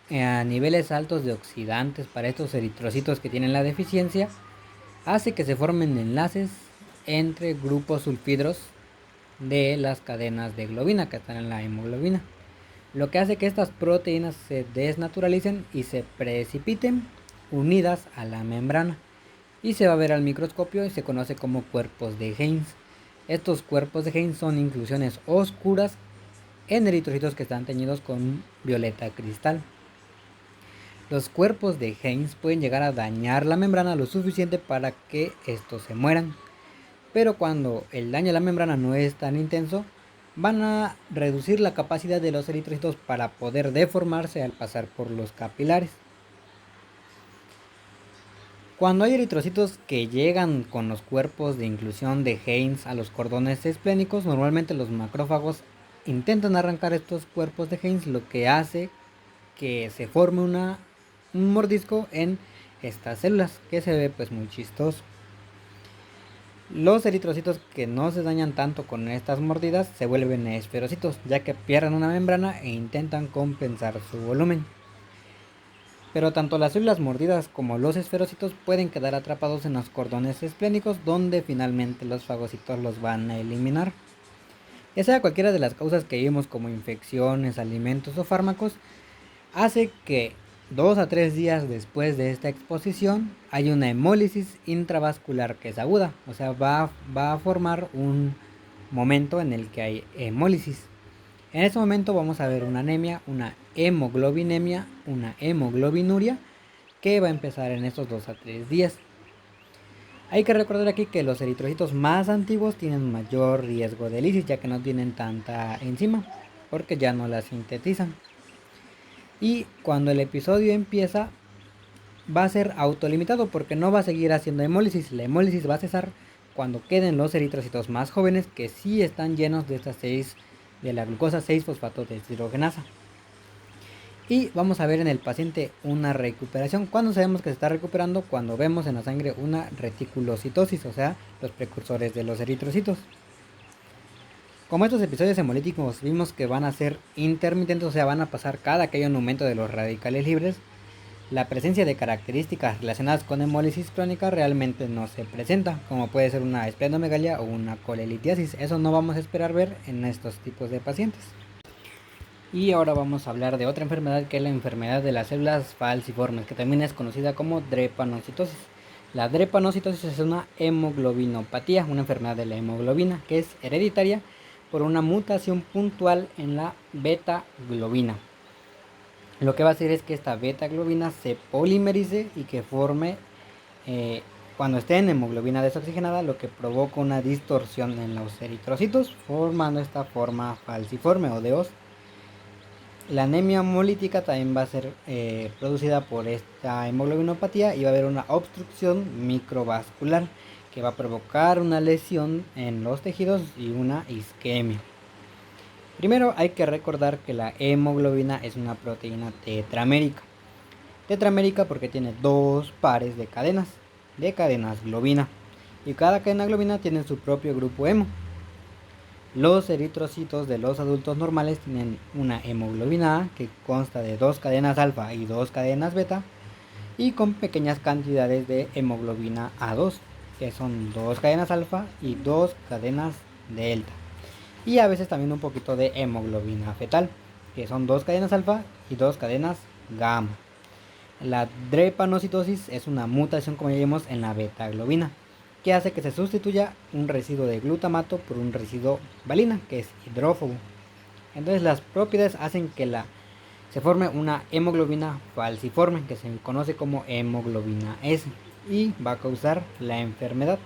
Speaker 1: a niveles altos de oxidantes para estos eritrocitos que tienen la deficiencia, hace que se formen enlaces entre grupos sulfidros de las cadenas de globina que están en la hemoglobina, lo que hace que estas proteínas se desnaturalicen y se precipiten unidas a la membrana, y se va a ver al microscopio y se conoce como cuerpos de Heinz. Estos cuerpos de Heinz son inclusiones oscuras en eritrocitos que están teñidos con violeta cristal. Los cuerpos de Heinz pueden llegar a dañar la membrana lo suficiente para que estos se mueran, pero cuando el daño a la membrana no es tan intenso, van a reducir la capacidad de los eritrocitos para poder deformarse al pasar por los capilares. Cuando hay eritrocitos que llegan con los cuerpos de inclusión de Heinz a los cordones esplénicos, normalmente los macrófagos intentan arrancar estos cuerpos de Heinz, lo que hace que se forme un mordisco en estas células, que se ve pues muy chistoso. Los eritrocitos que no se dañan tanto con estas mordidas se vuelven esferocitos, ya que pierden una membrana e intentan compensar su volumen. Pero tanto las células mordidas como los esferocitos pueden quedar atrapados en los cordones esplénicos, donde finalmente los fagocitos los van a eliminar. Ya sea cualquiera de las causas que vimos, como infecciones, alimentos o fármacos, hace que 2 a 3 días después de esta exposición hay una hemólisis intravascular que es aguda, o sea, va a formar un momento en el que hay hemólisis. En ese momento vamos a ver una anemia, una hemoglobinemia, una hemoglobinuria, que va a empezar en estos 2 a 3 días. Hay que recordar aquí que los eritrocitos más antiguos tienen mayor riesgo de lisis, ya que no tienen tanta enzima, porque ya no la sintetizan. Y cuando el episodio empieza, va a ser autolimitado porque no va a seguir haciendo hemólisis. La hemólisis va a cesar cuando queden los eritrocitos más jóvenes que sí están llenos de la glucosa 6-fosfato deshidrogenasa. Y vamos a ver en el paciente una recuperación. ¿Cuándo sabemos que se está recuperando? Cuando vemos en la sangre una reticulocitosis, o sea, los precursores de los eritrocitos. Como estos episodios hemolíticos vimos que van a ser intermitentes, o sea, van a pasar cada que haya un aumento de los radicales libres, la presencia de características relacionadas con hemólisis crónica realmente no se presenta, como puede ser una esplenomegalia o una colelitiasis. Eso no vamos a esperar ver en estos tipos de pacientes. Y ahora vamos a hablar de otra enfermedad, que es la enfermedad de las células falciformes, que también es conocida como drepanocitosis. La drepanocitosis es una hemoglobinopatía, una enfermedad de la hemoglobina que es hereditaria por una mutación puntual en la beta globina. Lo que va a hacer es que esta beta globina se polimerice y que forme, cuando esté en hemoglobina desoxigenada, lo que provoca una distorsión en los eritrocitos, formando esta forma falciforme o de Os. La anemia hemolítica también va a ser producida por esta hemoglobinopatía y va a haber una obstrucción microvascular que va a provocar una lesión en los tejidos y una isquemia. Primero hay que recordar que la hemoglobina es una proteína tetramérica. Tetramérica porque tiene dos pares de cadenas globina, y cada cadena globina tiene su propio grupo hemo. Los eritrocitos de los adultos normales tienen una hemoglobina A que consta de dos cadenas alfa y dos cadenas beta, y con pequeñas cantidades de hemoglobina A2, que son dos cadenas alfa y dos cadenas delta, y a veces también un poquito de hemoglobina fetal, que son dos cadenas alfa y dos cadenas gamma. La drepanocitosis es una mutación, como ya vimos, en la beta globina, que hace que se sustituya un residuo de glutamato por un residuo valina, que es hidrófobo. Entonces las propiedades hacen que se forme una hemoglobina falciforme, que se conoce como hemoglobina S, y va a causar la enfermedad.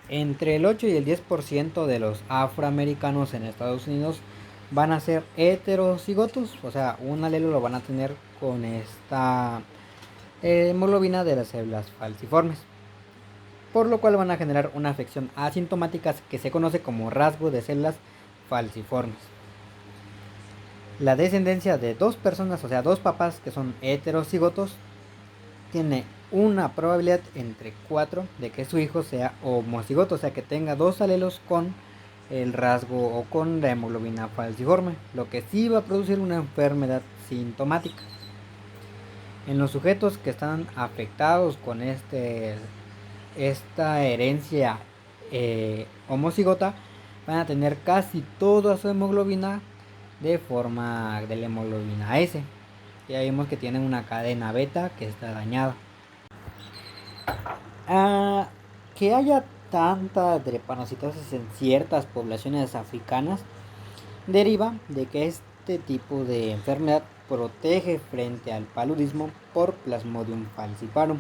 Speaker 1: Entre el 8 y el 10% de los afroamericanos en Estados Unidos van a ser heterocigotos, o sea, un alelo lo van a tener con esta hemoglobina de las células falciformes, por lo cual van a generar una afección asintomática que se conoce como rasgo de células falciformes. La descendencia de dos personas, o sea, dos papás que son heterocigotos, tiene una probabilidad entre 4 de que su hijo sea homocigoto, o sea, que tenga dos alelos con el rasgo o con la hemoglobina falciforme, lo que sí va a producir una enfermedad sintomática. En los sujetos que están afectados con esta herencia homocigota, van a tener casi toda su hemoglobina de forma de la hemoglobina S. Ya vimos que tienen una cadena beta que está dañada. Que haya tanta drepanocitosis en ciertas poblaciones africanas deriva de que este tipo de enfermedad protege frente al paludismo por Plasmodium falciparum.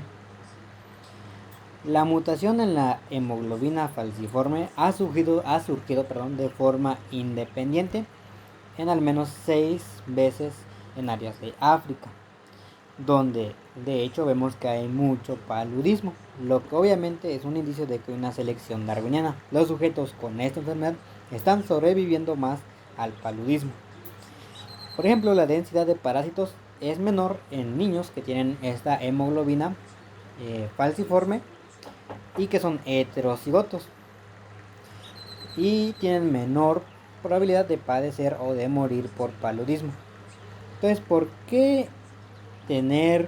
Speaker 1: La mutación en la hemoglobina falciforme ha surgido de forma independiente en al menos 6 veces en áreas de África, donde de hecho vemos que hay mucho paludismo, lo que obviamente es un indicio de que hay una selección darwiniana. Los sujetos con esta enfermedad están sobreviviendo más al paludismo. Por ejemplo, la densidad de parásitos es menor en niños que tienen esta hemoglobina falciforme y que son heterocigotos, y tienen menor probabilidad de padecer o de morir por paludismo. Entonces, ¿por qué tener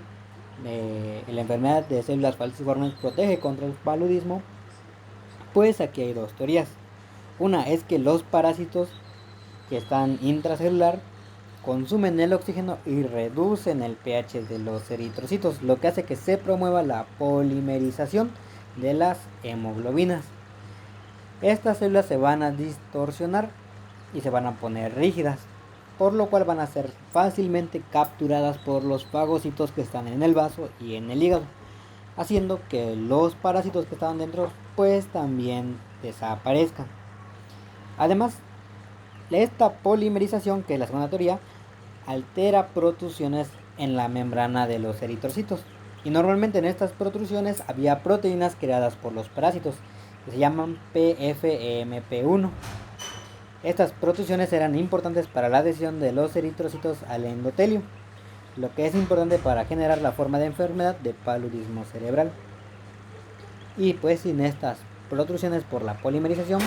Speaker 1: la enfermedad de células falciformes protege contra el paludismo? Pues aquí hay dos teorías. Una es que los parásitos que están intracelular consumen el oxígeno y reducen el pH de los eritrocitos, lo que hace que se promueva la polimerización de las hemoglobinas. Estas células se van a distorsionar y se van a poner rígidas, por lo cual van a ser fácilmente capturadas por los fagocitos que están en el vaso y en el hígado, haciendo que los parásitos que estaban dentro pues también desaparezcan. Además, esta polimerización, que es la segunda teoría, altera protrusiones en la membrana de los eritrocitos, y normalmente en estas protrusiones había proteínas creadas por los parásitos que se llaman PFMP1. Estas protrusiones eran importantes para la adhesión de los eritrocitos al endotelio, lo que es importante para generar la forma de enfermedad de paludismo cerebral. Y pues sin estas protrusiones por la polimerización,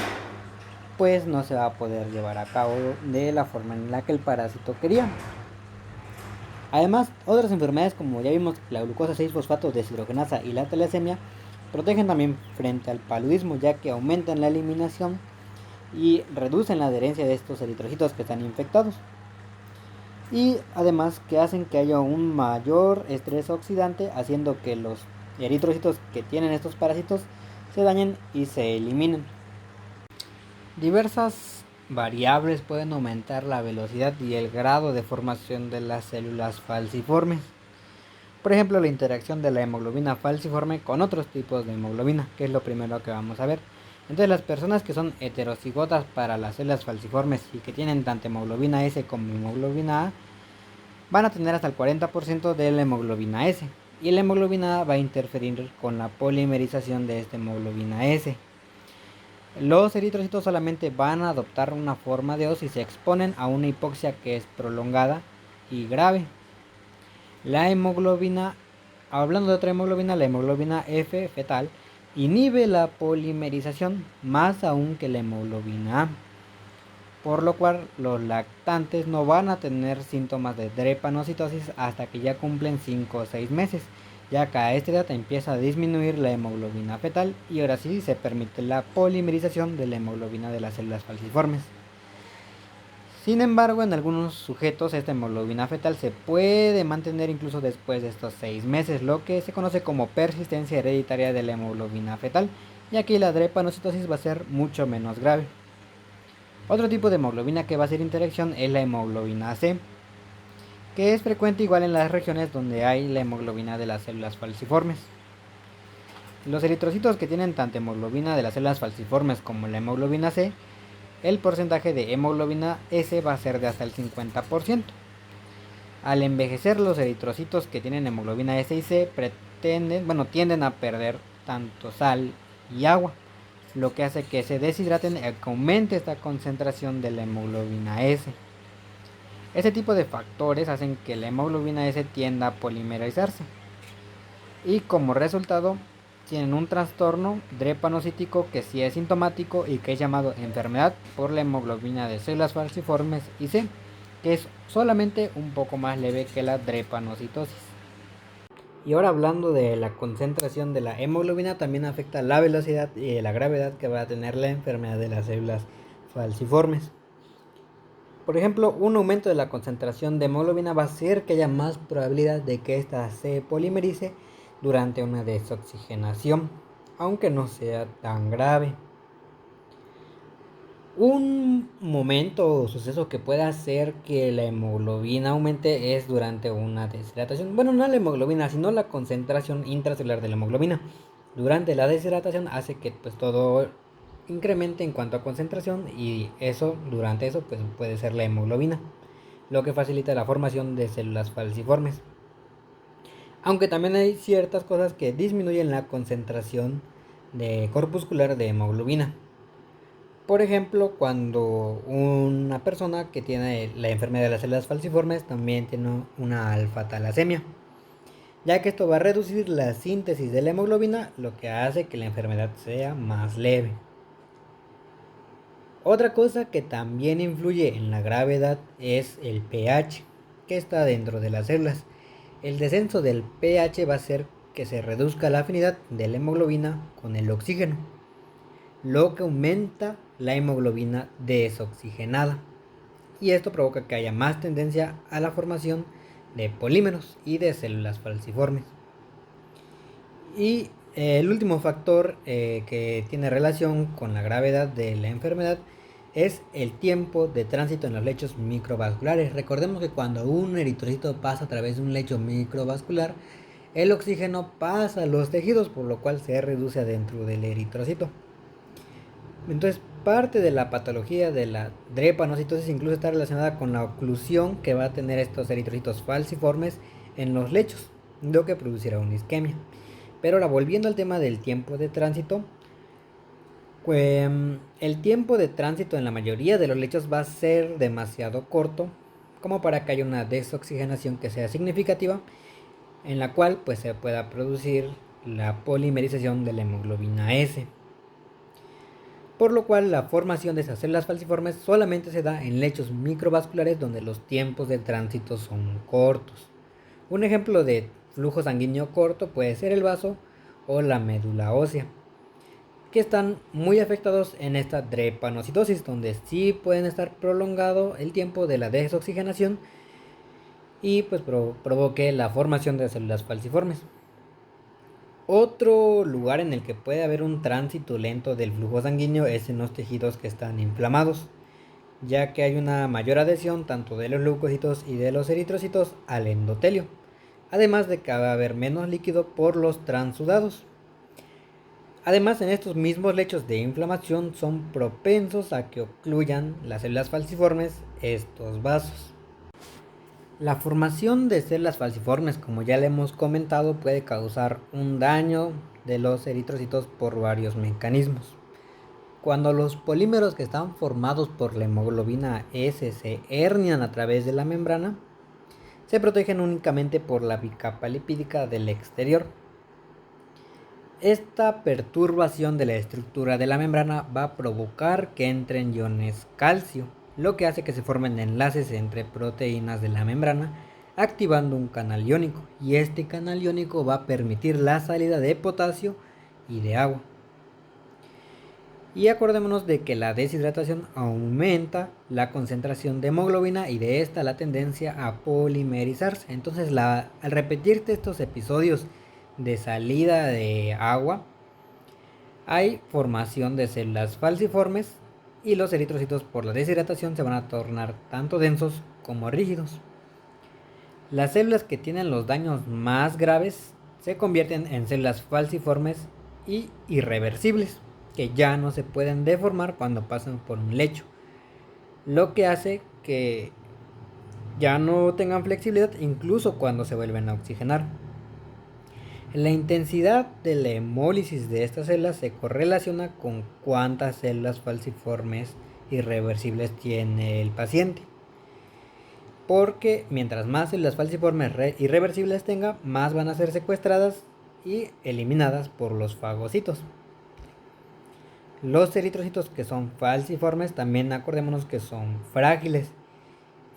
Speaker 1: pues no se va a poder llevar a cabo de la forma en la que el parásito quería. Además, otras enfermedades como ya vimos la glucosa 6-fosfato deshidrogenasa y la talasemia protegen también frente al paludismo, ya que aumentan la eliminación y reducen la adherencia de estos eritrocitos que están infectados. Y además que hacen que haya un mayor estrés oxidante, haciendo que los eritrocitos que tienen estos parásitos se dañen y se eliminen. Diversas variables pueden aumentar la velocidad y el grado de formación de las células falciformes. Por ejemplo, la interacción de la hemoglobina falciforme con otros tipos de hemoglobina, que es lo primero que vamos a ver. Entonces, las personas que son heterocigotas para las células falciformes y que tienen tanto hemoglobina S como hemoglobina A, van a tener hasta el 40% de la hemoglobina S. Y la hemoglobina A va a interferir con la polimerización de esta hemoglobina S. Los eritrocitos solamente van a adoptar una forma de O si se exponen a una hipoxia que es prolongada y grave. La hemoglobina, hablando de otra hemoglobina, la hemoglobina F fetal, inhibe la polimerización más aún que la hemoglobina A, por lo cual los lactantes no van a tener síntomas de drepanocitosis hasta que ya cumplen 5 o 6 meses, ya que a esta edad empieza a disminuir la hemoglobina fetal y ahora sí se permite la polimerización de la hemoglobina de las células falciformes. Sin embargo, en algunos sujetos esta hemoglobina fetal se puede mantener incluso después de estos 6 meses, lo que se conoce como persistencia hereditaria de la hemoglobina fetal, y aquí la drepanocitosis va a ser mucho menos grave. Otro tipo de hemoglobina que va a hacer interacción es la hemoglobina C, que es frecuente igual en las regiones donde hay la hemoglobina de las células falciformes. Los eritrocitos que tienen tanto hemoglobina de las células falciformes como la hemoglobina C, el porcentaje de hemoglobina S va a ser de hasta el 50%. Al envejecer, los eritrocitos que tienen hemoglobina S y C tienden a perder tanto sal y agua, lo que hace que se deshidraten y que aumente esta concentración de la hemoglobina S. Este tipo de factores hacen que la hemoglobina S tienda a polimerizarse y como resultado tienen un trastorno drepanocítico que sí es sintomático y que es llamado enfermedad por la hemoglobina de células falciformes y C, que es solamente un poco más leve que la drepanocitosis. Y ahora hablando de la concentración de la hemoglobina, también afecta la velocidad y la gravedad que va a tener la enfermedad de las células falciformes. Por ejemplo, un aumento de la concentración de hemoglobina va a hacer que haya más probabilidad de que ésta se polimerice durante una desoxigenación, aunque no sea tan grave. Un momento o suceso que puede hacer que la hemoglobina aumente es durante una deshidratación. Bueno, no la hemoglobina, sino la concentración intracelular de la hemoglobina. Durante la deshidratación hace que pues todo incremente en cuanto a concentración y durante eso pues puede ser la hemoglobina, lo que facilita la formación de células falciformes. Aunque también hay ciertas cosas que disminuyen la concentración corpuscular de hemoglobina. Por ejemplo, cuando una persona que tiene la enfermedad de las células falciformes también tiene una alfa-talasemia, ya que esto va a reducir la síntesis de la hemoglobina, lo que hace que la enfermedad sea más leve. Otra cosa que también influye en la gravedad es el pH que está dentro de las células. El descenso del pH va a hacer que se reduzca la afinidad de la hemoglobina con el oxígeno, lo que aumenta la hemoglobina desoxigenada. Y esto provoca que haya más tendencia a la formación de polímeros y de células falciformes. Y el último factor que tiene relación con la gravedad de la enfermedad es el tiempo de tránsito en los lechos microvasculares. Recordemos que cuando un eritrocito pasa a través de un lecho microvascular, el oxígeno pasa a los tejidos, por lo cual se reduce adentro del eritrocito. Entonces, parte de la patología de la drepanocitosis incluso está relacionada con la oclusión que va a tener estos eritrocitos falciformes en los lechos, lo que producirá una isquemia. Pero ahora, volviendo al tema del tiempo de tránsito, el tiempo de tránsito en la mayoría de los lechos va a ser demasiado corto como para que haya una desoxigenación que sea significativa, en la cual pues se pueda producir la polimerización de la hemoglobina S. Por lo cual la formación de esas células falciformes solamente se da en lechos microvasculares donde los tiempos de tránsito son cortos. Un ejemplo de flujo sanguíneo corto puede ser el vaso o la médula ósea, que están muy afectados en esta drepanocitosis, donde sí pueden estar prolongado el tiempo de la desoxigenación y pues provoque la formación de células falciformes. Otro lugar en el que puede haber un tránsito lento del flujo sanguíneo es en los tejidos que están inflamados, ya que hay una mayor adhesión tanto de los leucocitos y de los eritrocitos al endotelio, además de que va a haber menos líquido por los transudados. Además, en estos mismos lechos de inflamación son propensos a que ocluyan las células falciformes estos vasos. La formación de células falciformes, como ya le hemos comentado, puede causar un daño de los eritrocitos por varios mecanismos. Cuando los polímeros que están formados por la hemoglobina S se hernian a través de la membrana, se protegen únicamente por la bicapa lipídica del exterior. Esta perturbación de la estructura de la membrana va a provocar que entren iones calcio, lo que hace que se formen enlaces entre proteínas de la membrana, activando un canal iónico, y este canal iónico va a permitir la salida de potasio y de agua. Y acordémonos de que la deshidratación aumenta la concentración de hemoglobina y de esta la tendencia a polimerizarse. Entonces al repetirte estos episodios de salida de agua, hay formación de células falciformes y los eritrocitos por la deshidratación se van a tornar tanto densos como rígidos. Las células que tienen los daños más graves se convierten en células falciformes y irreversibles, que ya no se pueden deformar cuando pasan por un lecho, lo que hace que ya no tengan flexibilidad incluso cuando se vuelven a oxigenar. La intensidad de la hemólisis de estas células se correlaciona con cuántas células falciformes irreversibles tiene el paciente, porque mientras más células falciformes irreversibles tenga, más van a ser secuestradas y eliminadas por los fagocitos. Los eritrocitos que son falciformes también acordémonos que son frágiles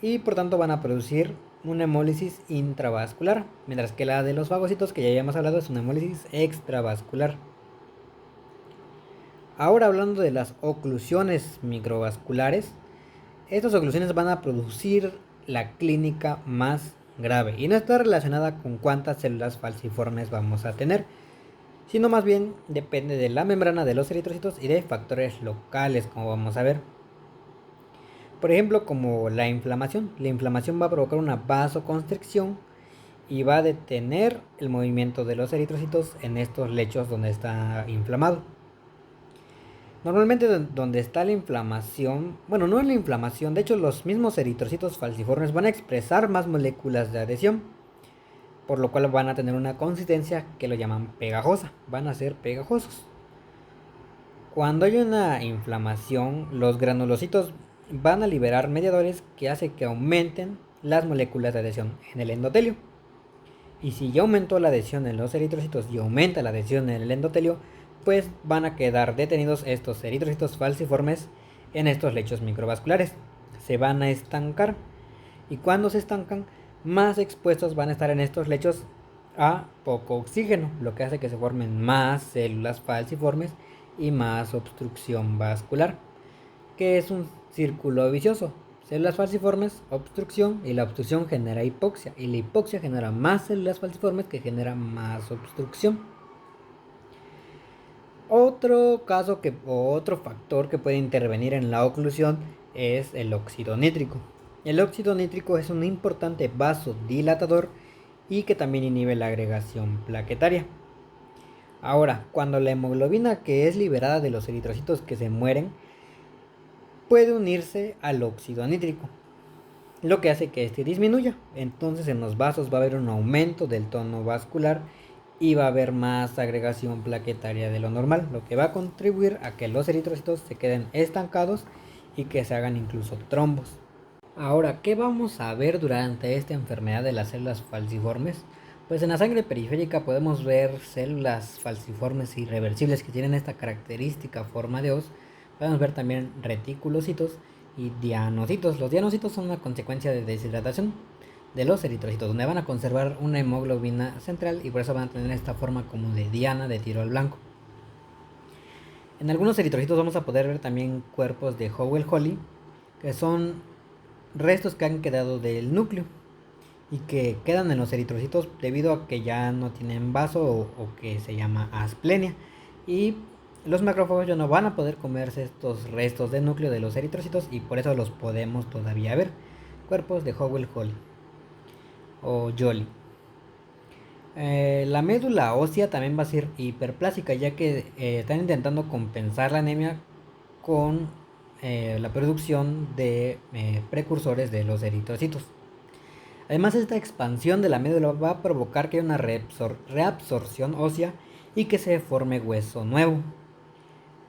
Speaker 1: y por tanto van a producir una hemólisis intravascular, mientras que la de los fagocitos, que ya habíamos hablado, es una hemólisis extravascular. Ahora hablando de las oclusiones microvasculares, estas oclusiones van a producir la clínica más grave y no está relacionada con cuántas células falciformes vamos a tener, sino más bien depende de la membrana de los eritrocitos y de factores locales, como vamos a ver. Por ejemplo, como la inflamación. La inflamación va a provocar una vasoconstricción y va a detener el movimiento de los eritrocitos en estos lechos donde está inflamado. Normalmente donde está la inflamación, bueno, no es la inflamación, de hecho los mismos eritrocitos falciformes van a expresar más moléculas de adhesión, por lo cual van a tener una consistencia que lo llaman pegajosa, van a ser pegajosos. Cuando hay una inflamación, los granulocitos van a liberar mediadores que hacen que aumenten las moléculas de adhesión en el endotelio. Y si ya aumentó la adhesión en los eritrocitos y aumenta la adhesión en el endotelio, pues van a quedar detenidos estos eritrocitos falciformes en estos lechos microvasculares. Se van a estancar y cuando se estancan, más expuestos van a estar en estos lechos a poco oxígeno, lo que hace que se formen más células falciformes y más obstrucción vascular, que es un círculo vicioso. Células falciformes, obstrucción, y la obstrucción genera hipoxia, y la hipoxia genera más células falciformes que genera más obstrucción. Otro factor que puede intervenir en la oclusión es el óxido nítrico. El óxido nítrico es un importante vasodilatador y que también inhibe la agregación plaquetaria. Ahora, cuando la hemoglobina que es liberada de los eritrocitos que se mueren puede unirse al óxido nítrico, lo que hace que este disminuya. Entonces en los vasos va a haber un aumento del tono vascular y va a haber más agregación plaquetaria de lo normal, lo que va a contribuir a que los eritrocitos se queden estancados y que se hagan incluso trombos. Ahora, ¿qué vamos a ver durante esta enfermedad de las células falciformes? Pues en la sangre periférica podemos ver células falciformes irreversibles que tienen esta característica forma de hoz. Podemos ver también reticulocitos y dianocitos. Los dianocitos son una consecuencia de deshidratación de los eritrocitos, donde van a conservar una hemoglobina central y por eso van a tener esta forma como de diana de tiro al blanco. En algunos eritrocitos vamos a poder ver también cuerpos de Howell-Holly, que son restos que han quedado del núcleo y que quedan en los eritrocitos debido a que ya no tienen vaso o que se llama asplenia. Y los macrófagos ya no van a poder comerse estos restos de núcleo de los eritrocitos y por eso los podemos todavía ver. Cuerpos de Howell-Holly o Jolly. La médula ósea también va a ser hiperplásica, ya que están intentando compensar la anemia con la producción de precursores de los eritrocitos. Además, esta expansión de la médula va a provocar que haya una reabsorción ósea y que se forme hueso nuevo.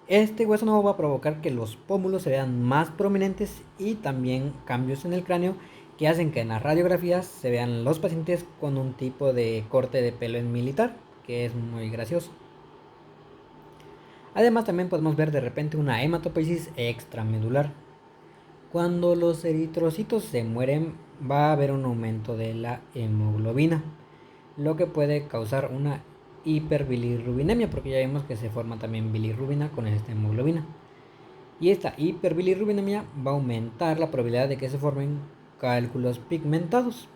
Speaker 1: Este hueso nuevo va a provocar que los pómulos se vean más prominentes y también cambios en el cráneo que hacen que en las radiografías se vean los pacientes con un tipo de corte de pelo en militar, que es muy gracioso. Además también podemos ver de repente una hematopoiesis extramedular. Cuando los eritrocitos se mueren va a haber un aumento de la hemoglobina, lo que puede causar una hiperbilirrubinemia, porque ya vimos que se forma también bilirrubina con esta hemoglobina. Y esta hiperbilirrubinemia va a aumentar la probabilidad de que se formen cálculos pigmentados.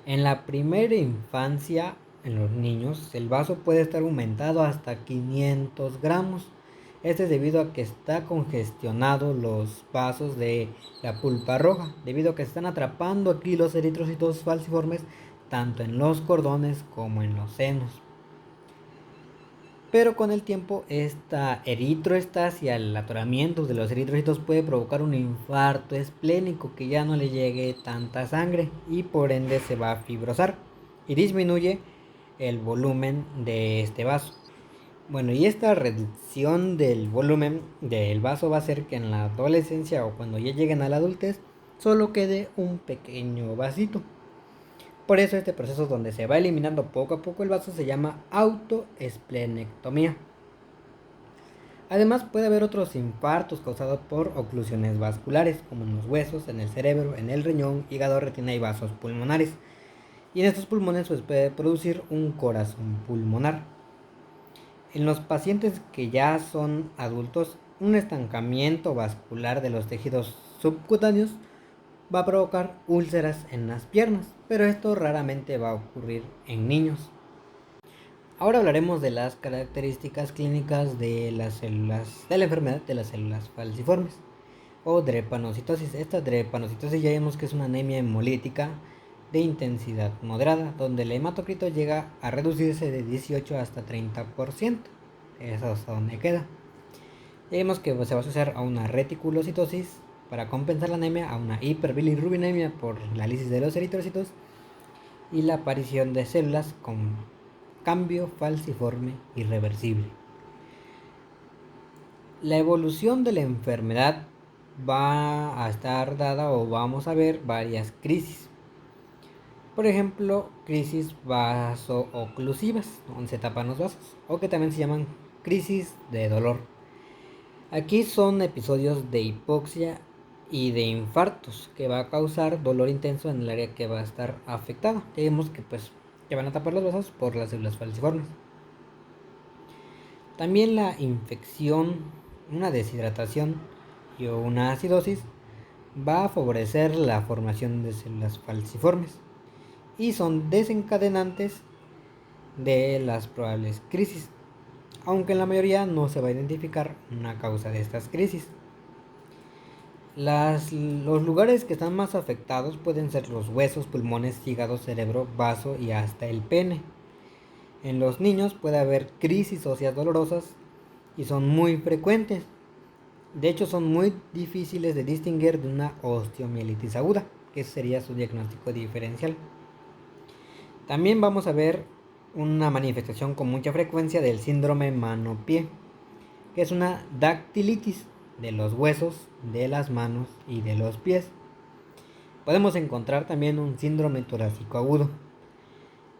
Speaker 1: En la primera infancia, en los niños, el vaso puede estar aumentado hasta 500 gramos. Este es debido a que está congestionado los vasos de la pulpa roja, debido a que se están atrapando aquí los eritrocitos falciformes tanto en los cordones como en los senos. Pero con el tiempo esta eritroestasia, el atoramiento de los eritrocitos puede provocar un infarto esplénico que ya no le llegue tanta sangre y por ende se va a fibrosar y disminuye el volumen de este vaso. Bueno, y esta reducción del volumen del vaso va a hacer que en la adolescencia o cuando ya lleguen a la adultez solo quede un pequeño vasito. Por eso este proceso donde se va eliminando poco a poco el vaso se llama autoesplenectomía. Además puede haber otros infartos causados por oclusiones vasculares, como en los huesos, en el cerebro, en el riñón, hígado, retina y vasos pulmonares. Y en estos pulmones pues, puede producir un corazón pulmonar. En los pacientes que ya son adultos, un estancamiento vascular de los tejidos subcutáneos va a provocar úlceras en las piernas, pero esto raramente va a ocurrir en niños. Ahora hablaremos de las características clínicas de las células de la enfermedad de las células falciformes o drepanocitosis. Esta drepanocitosis ya vimos que es una anemia hemolítica de intensidad moderada, donde el hematocrito llega a reducirse de 18 hasta 30%. Eso es donde queda. Ya vimos que se va a asociar a una reticulocitosis para compensar la anemia, a una hiperbilirrubinemia por la lisis de los eritrocitos y la aparición de células con cambio falciforme irreversible. La evolución de la enfermedad va a estar dada o vamos a ver varias crisis. Por ejemplo, crisis vaso-oclusivas, donde se tapan los vasos, o que también se llaman crisis de dolor. Aquí son episodios de hipoxia y de infartos que va a causar dolor intenso en el área que va a estar afectada. Ya vemos que pues que van a tapar los vasos por las células falciformes. También la infección, una deshidratación y una acidosis va a favorecer la formación de células falciformes y son desencadenantes de las probables crisis, aunque en la mayoría no se va a identificar una causa de estas crisis. Los lugares que están más afectados pueden ser los huesos, pulmones, hígado, cerebro, vaso y hasta el pene. En los niños puede haber crisis óseas dolorosas y son muy frecuentes. De hecho, son muy difíciles de distinguir de una osteomielitis aguda, que sería su diagnóstico diferencial. También vamos a ver una manifestación con mucha frecuencia del síndrome mano-pie, que es una dactilitis. de los huesos, de las manos y de los pies. Podemos encontrar también un síndrome torácico agudo,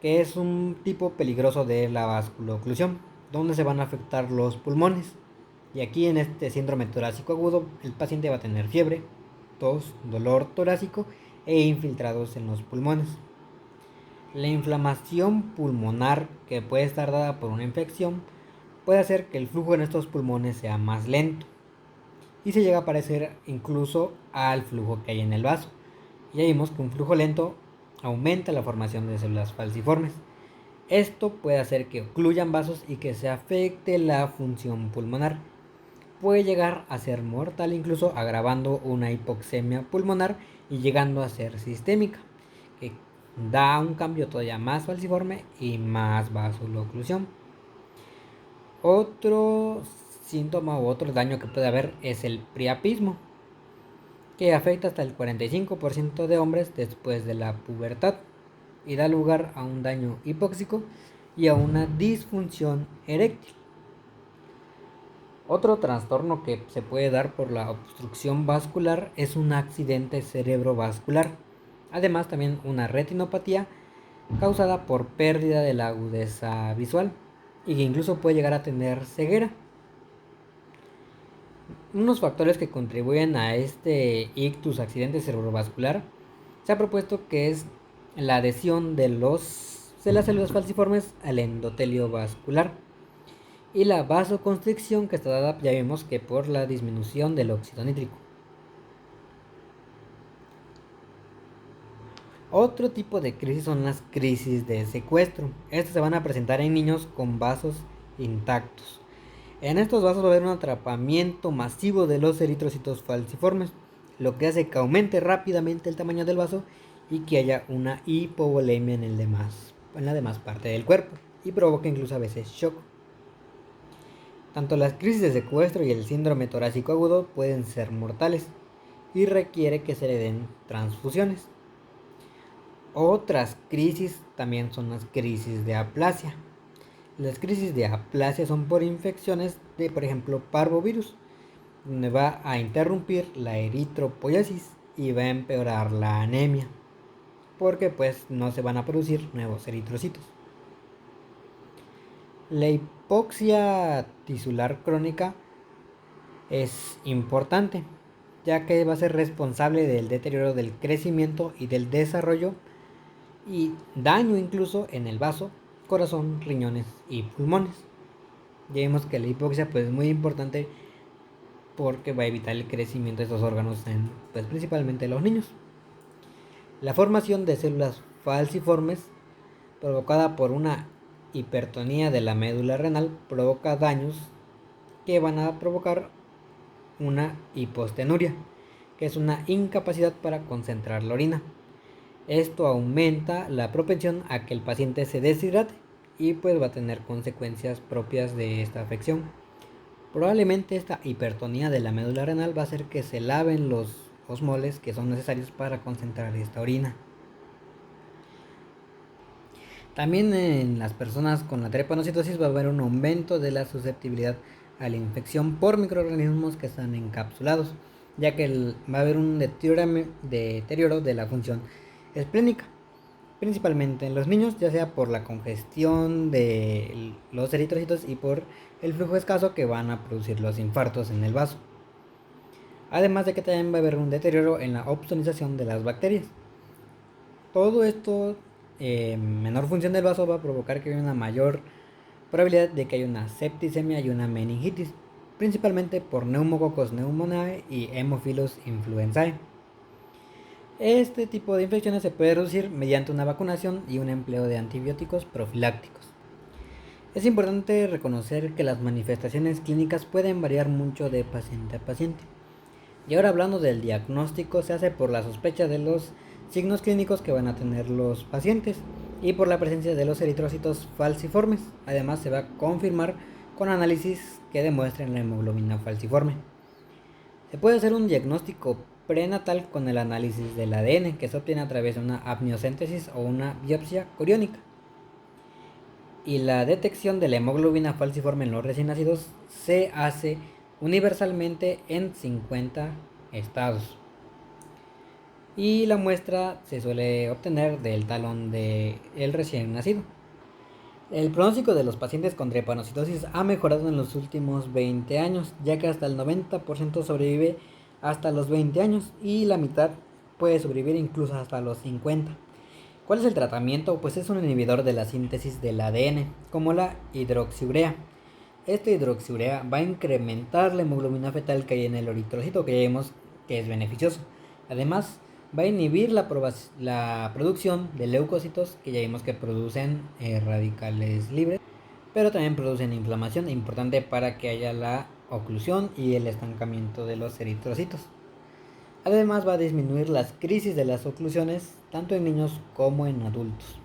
Speaker 1: que es un tipo peligroso de la vasculoclusión, donde se van a afectar los pulmones. Y aquí en este síndrome torácico agudo, el paciente va a tener fiebre, tos, dolor torácico e infiltrados en los pulmones. La inflamación pulmonar, que puede estar dada por una infección, puede hacer que el flujo en estos pulmones sea más lento y se llega a parecer incluso al flujo que hay en el vaso. Ya vimos que un flujo lento aumenta la formación de células falciformes. Esto puede hacer que ocluyan vasos y que se afecte la función pulmonar. Puede llegar a ser mortal, incluso agravando una hipoxemia pulmonar y llegando a ser sistémica, que da un cambio todavía más falciforme y más vasoloclusión. Otro síntoma u otro daño que puede haber es el priapismo, que afecta hasta el 45% de hombres después de la pubertad y da lugar a un daño hipóxico y a una disfunción eréctil. Otro trastorno que se puede dar por la obstrucción vascular es un accidente cerebrovascular. Además, también una retinopatía causada por pérdida de la agudeza visual y que incluso puede llegar a tener ceguera. Unos factores que contribuyen a este ictus, accidente cerebrovascular, se ha propuesto que es la adhesión de las células falciformes al endotelio vascular y la vasoconstricción, que está dada, ya vimos, que por la disminución del óxido nítrico. Otro tipo de crisis son las crisis de secuestro. Estas se van a presentar en niños con vasos intactos. En estos vasos va a haber un atrapamiento masivo de los eritrocitos falciformes, lo que hace que aumente rápidamente el tamaño del vaso y que haya una hipovolemia en la demás parte del cuerpo y provoca incluso a veces shock. Tanto las crisis de secuestro y el síndrome torácico agudo pueden ser mortales y requiere que se le den transfusiones. Otras crisis también son las crisis de aplasia. Las crisis de aplasia son por infecciones de, por ejemplo, parvovirus, donde va a interrumpir la eritropoiesis y va a empeorar la anemia, porque pues no se van a producir nuevos eritrocitos. La hipoxia tisular crónica es importante, ya que va a ser responsable del deterioro del crecimiento y del desarrollo y daño incluso en el vaso, corazón, riñones y pulmones. Ya vimos que la hipoxia pues es muy importante porque va a evitar el crecimiento de estos órganos en pues principalmente los niños. La formación de células falciformes provocada por una hipertonía de la médula renal provoca daños que van a provocar una hipostenuria, que es una incapacidad para concentrar la orina. Esto aumenta la propensión a que el paciente se deshidrate y pues va a tener consecuencias propias de esta afección. Probablemente esta hipertonía de la médula renal va a hacer que se laven los osmoles que son necesarios para concentrar esta orina. También en las personas con la drepanocitosis va a haber un aumento de la susceptibilidad a la infección por microorganismos que están encapsulados, ya que va a haber un deterioro de la función esplénica, principalmente en los niños, ya sea por la congestión de los eritrocitos y por el flujo escaso que van a producir los infartos en el vaso. Además de que también va a haber un deterioro en la opsonización de las bacterias. Todo esto, menor función del vaso, va a provocar que haya una mayor probabilidad de que haya una septicemia y una meningitis, principalmente por Pneumococos pneumoniae y Haemophilus influenzae. Este tipo de infecciones se puede reducir mediante una vacunación y un empleo de antibióticos profilácticos. Es importante reconocer que las manifestaciones clínicas pueden variar mucho de paciente a paciente. Y ahora hablando del diagnóstico, se hace por la sospecha de los signos clínicos que van a tener los pacientes y por la presencia de los eritrocitos falciformes. Además se va a confirmar con análisis que demuestren la hemoglobina falciforme. Se puede hacer un diagnóstico prenatal con el análisis del ADN que se obtiene a través de una amniocéntesis o una biopsia coriónica. Y la detección de la hemoglobina falciforme en los recién nacidos se hace universalmente en 50 estados. Y la muestra se suele obtener del talón del recién nacido. El pronóstico de los pacientes con drepanocitosis ha mejorado en los últimos 20 años, ya que hasta el 90% sobrevive hasta los 20 años y la mitad puede sobrevivir incluso hasta los 50. ¿Cuál es el tratamiento? Pues es un inhibidor de la síntesis del ADN, como la hidroxiurea. Esta hidroxiurea va a incrementar la hemoglobina fetal que hay en el eritrocito, que ya vemos que es beneficioso. Además, va a inhibir la producción de leucocitos, que ya vimos que producen radicales libres, pero también producen inflamación, importante para que haya la oclusión y el estancamiento de los eritrocitos. Además, va a disminuir las crisis de las oclusiones tanto en niños como en adultos.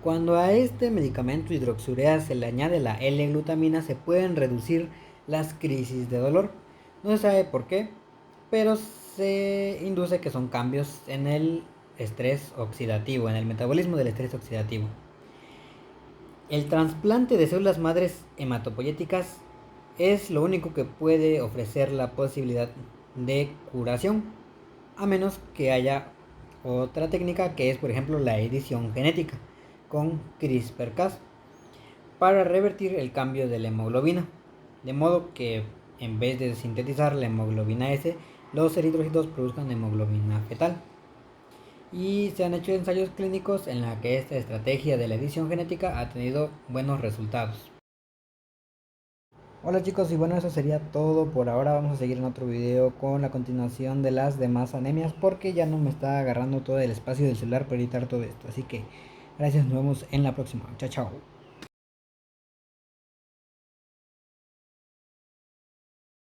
Speaker 1: Cuando a este medicamento hidroxiurea se le añade la L-glutamina, se pueden reducir las crisis de dolor. No se sabe por qué, pero se induce que son cambios en el estrés oxidativo, en el metabolismo del estrés oxidativo. El trasplante de células madres hematopoyéticas es lo único que puede ofrecer la posibilidad de curación, a menos que haya otra técnica que es, por ejemplo, la edición genética con CRISPR-Cas para revertir el cambio de la hemoglobina, de modo que en vez de sintetizar la hemoglobina S, los eritrocitos produzcan hemoglobina fetal. Y se han hecho ensayos clínicos en la que esta estrategia de la edición genética ha tenido buenos resultados. Hola chicos, y bueno, eso sería todo por ahora. Vamos a seguir en otro video con la continuación de las demás anemias, porque ya no me está agarrando todo el espacio del celular para editar todo esto. Así que gracias, nos vemos en la próxima. Chao, chao.